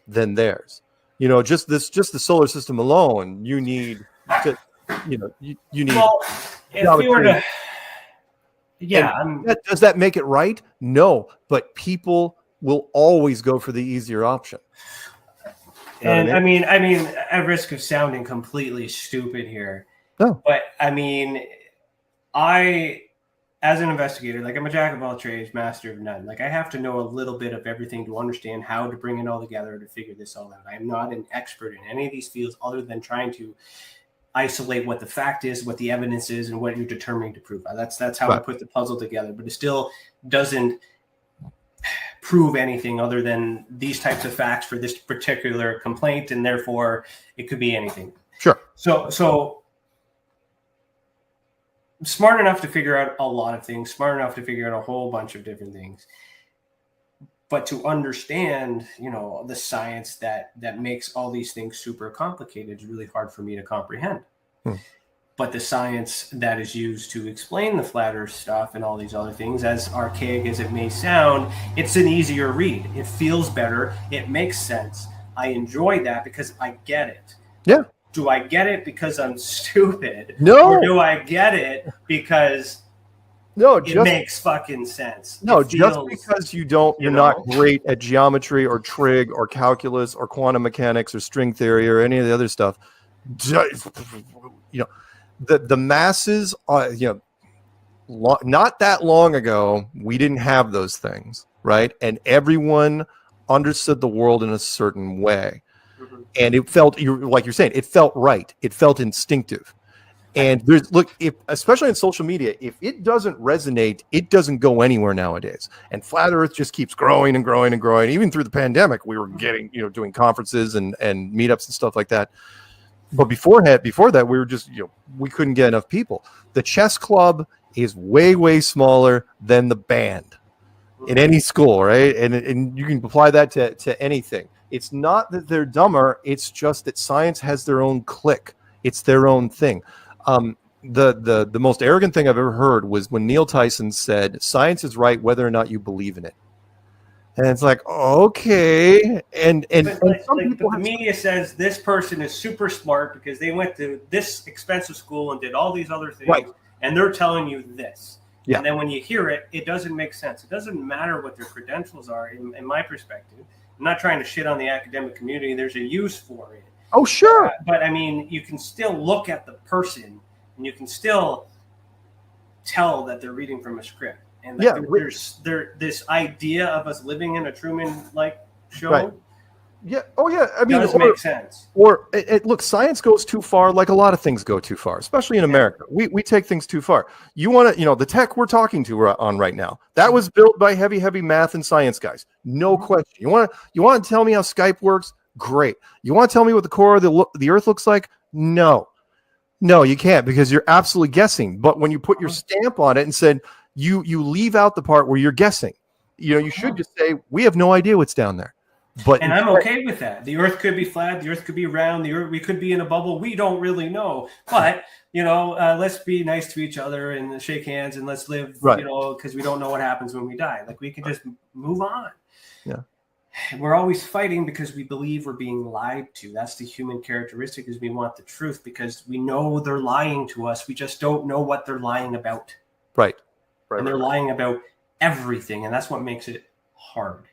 than theirs. Just the solar system alone, you need to, you need. Well, if we were to, does that make it right? No, but people will always go for the easier option. And I mean, at risk of sounding completely stupid here, but I, as an investigator, like, I'm a jack of all trades, master of none. Like, I have to know a little bit of everything to understand how to bring it all together to figure this all out. I am not an expert in any of these fields, other than trying to isolate what the fact is, what the evidence is, and what you're determining to prove. That's how I put the puzzle together. But it still doesn't prove anything other than these types of facts for this particular complaint, and therefore it could be anything. Sure. So smart enough to figure out a lot of things, smart enough to figure out a whole bunch of different things. But to understand, the science that makes all these things super complicated is really hard for me to comprehend. But the science that is used to explain the flat Earth stuff and all these other things, as archaic as it may sound, it's an easier read. It feels better. It makes sense. I enjoy that because I get it. Yeah. Do I get it because I'm stupid? No. Or do I get it because it makes fucking sense? No, just because you're not great at geometry or trig or calculus or quantum mechanics or string theory or any of the other stuff, the masses are, not that long ago, we didn't have those things, right? And everyone understood the world in a certain way. Mm-hmm. And it felt, like you're saying, it felt right. It felt instinctive. And especially in social media, if it doesn't resonate, it doesn't go anywhere nowadays. And flat Earth just keeps growing and growing and growing. Even through the pandemic, we were getting, doing conferences and meetups and stuff like that. But before that, we were just, we couldn't get enough people. The chess club is way, way smaller than the band in any school, right? And you can apply that to anything. It's not that they're dumber. It's just that science has their own clique. It's their own thing. The most arrogant thing I've ever heard was when Neil Tyson said, "Science is right whether or not you believe in it." And it's like, okay. And the media says this person is super smart because they went to this expensive school and did all these other things, right, and they're telling you this. Yeah. And then when you hear it, it doesn't make sense. It doesn't matter what their credentials are, in my perspective. I'm not trying to shit on the academic community. There's a use for it. Oh, sure. But you can still look at the person, and you can still tell that they're reading from a script. And there's this idea of us living in a Truman-like show. Right. Yeah. Oh, yeah. Does make sense. Or look, science goes too far, like a lot of things go too far, especially in America. We take things too far. You want to, the tech we're talking to on right now, that was built by heavy math and science guys. No question. You want to tell me how Skype works? Great. You want to tell me what the core of the Earth looks like? No, you can't, because you're absolutely guessing. But when you put your stamp on it and said, you leave out the part where you're guessing. You should just say, we have no idea what's down there. And I'm okay with that. The Earth could be flat. The Earth could be round. We could be in a bubble. We don't really know. But, let's be nice to each other and shake hands and let's live, right, because we don't know what happens when we die. Like, we can just move on. Yeah. We're always fighting because we believe we're being lied to. That's the human characteristic, is we want the truth because we know they're lying to us. We just don't know what they're lying about. Right. And they're lying about everything. And that's what makes it hard.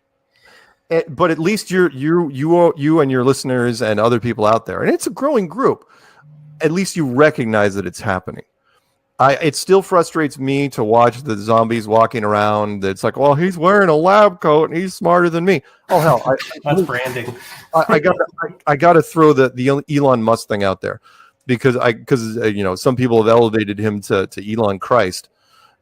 But at least you and your listeners and other people out there, and it's a growing group, at least you recognize that it's happening. It still frustrates me to watch the zombies walking around. It's like, well, he's wearing a lab coat and he's smarter than me. Oh hell, that's branding. I got to throw the Elon Musk thing out there because some people have elevated him to Elon Christ,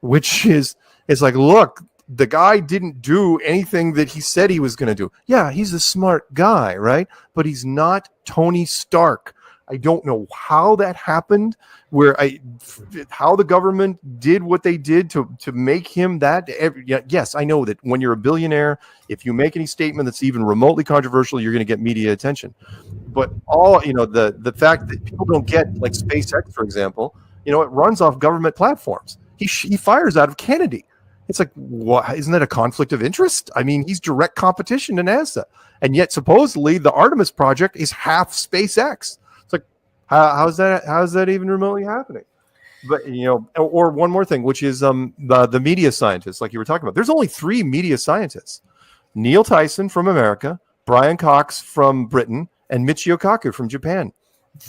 which is it's like, look, the guy didn't do anything that he said he was going to do. Yeah, he's a smart guy, right? But he's not Tony Stark. I don't know how that happened, how the government did what they did to make him that. Yes, I know that when you're a billionaire, if you make any statement that's even remotely controversial, you're going to get media attention. But the fact that people don't get, like SpaceX, for example, it runs off government platforms. He fires out of Kennedy. It's like, what? Isn't that a conflict of interest? I mean, he's direct competition to NASA, and yet supposedly the Artemis project is half SpaceX. How's that even remotely happening? But or one more thing, which is the media scientists, like you were talking about. There's only 3 media scientists: Neil Tyson from America, Brian Cox from Britain, and Michio Kaku from Japan.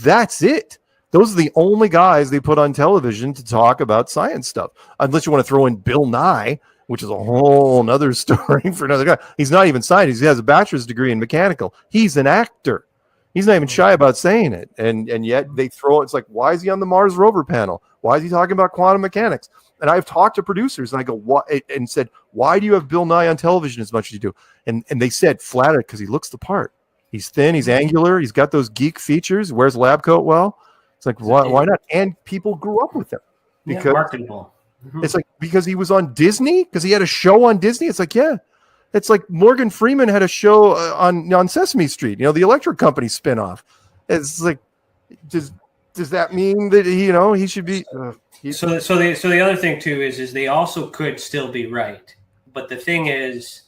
That's it. Those are the only guys they put on television to talk about science stuff. Unless you want to throw in Bill Nye, which is a whole other story for another guy. He's not even scientist. He has a bachelor's degree in mechanical. He's an actor. He's not even shy about saying it. And yet they throw it. It's like, why is he on the Mars rover panel? Why is he talking about quantum mechanics? And I've talked to producers and I go, what? And said, why do you have Bill Nye on television as much as you do? And they said, flat out, because he looks the part. He's thin, he's angular, he's got those geek features, wears lab coat well. It's like, why not? And people grew up with him. Because marketable. It's like, because he was on Disney, because he had a show on Disney. It's like, yeah. It's like Morgan Freeman had a show on Sesame Street, the electric company spinoff. It's like, does that mean that he should be? So the other thing too is they also could still be right, but the thing is,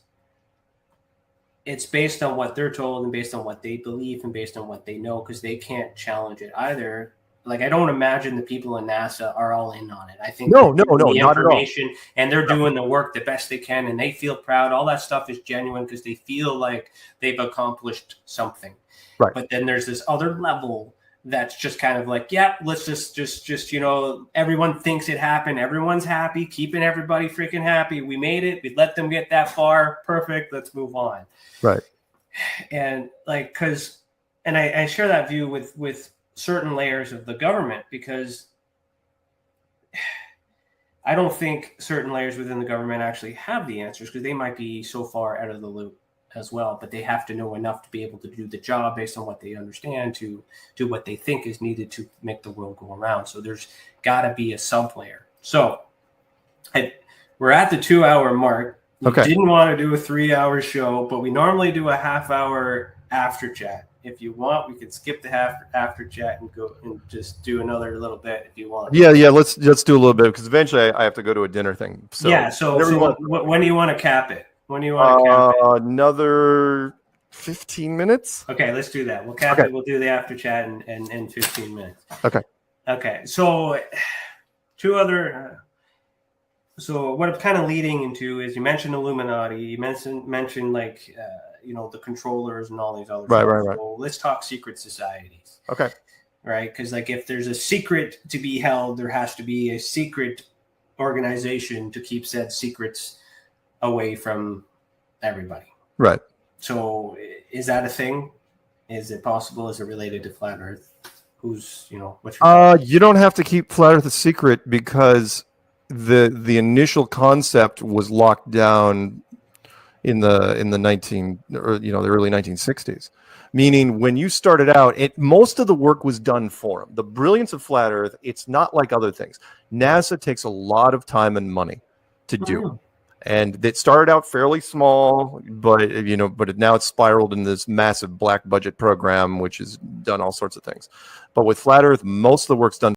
it's based on what they're told and based on what they believe and based on what they know, because they can't challenge it either. Like, I don't imagine the people in NASA are all in on it. I think no, the not at all. And they're doing the work the best they can, and they feel proud. All that stuff is genuine because they feel like they've accomplished something. Right. But then there's this other level that's just kind of like, yeah, let's just everyone thinks it happened. Everyone's happy, keeping everybody freaking happy. We made it. We let them get that far. Perfect. Let's move on. Right. And like, I share that view with certain layers of the government, because I don't think certain layers within the government actually have the answers, because they might be so far out of the loop as well, but they have to know enough to be able to do the job based on what they understand to do what they think is needed to make the world go around. So there's got to be a sub layer. So we're at the 2-hour mark. We didn't want to do a 3-hour show, but we normally do a half-hour after chat. If you want, we could skip the after chat and go and just do another little bit if you want. Yeah. Let's do a little bit, because eventually I have to go to a dinner thing. So yeah. So when do you want to cap it? When do you want to cap it? Another 15 minutes. Okay, let's do that. We'll cap it. We'll do the after chat in 15 minutes. Okay. So two other. So what I'm kind of leading into is, you mentioned Illuminati. You mentioned like the controllers and all these other right. So let's talk secret societies. Okay. Right, because like if there's a secret to be held, there has to be a secret organization to keep said secrets away from everybody. Right. So is that a thing? Is it possible? Is it related to flat Earth? What's your you don't have to keep flat Earth a secret, because the initial concept was locked down in the early 1960s. Meaning, when you started out, most of the work was done for them. The brilliance of flat Earth, it's not like other things. NASA takes a lot of time and money to do. And it started out fairly small, but now it's spiraled in this massive black budget program, which has done all sorts of things. But with flat Earth, most of the work's done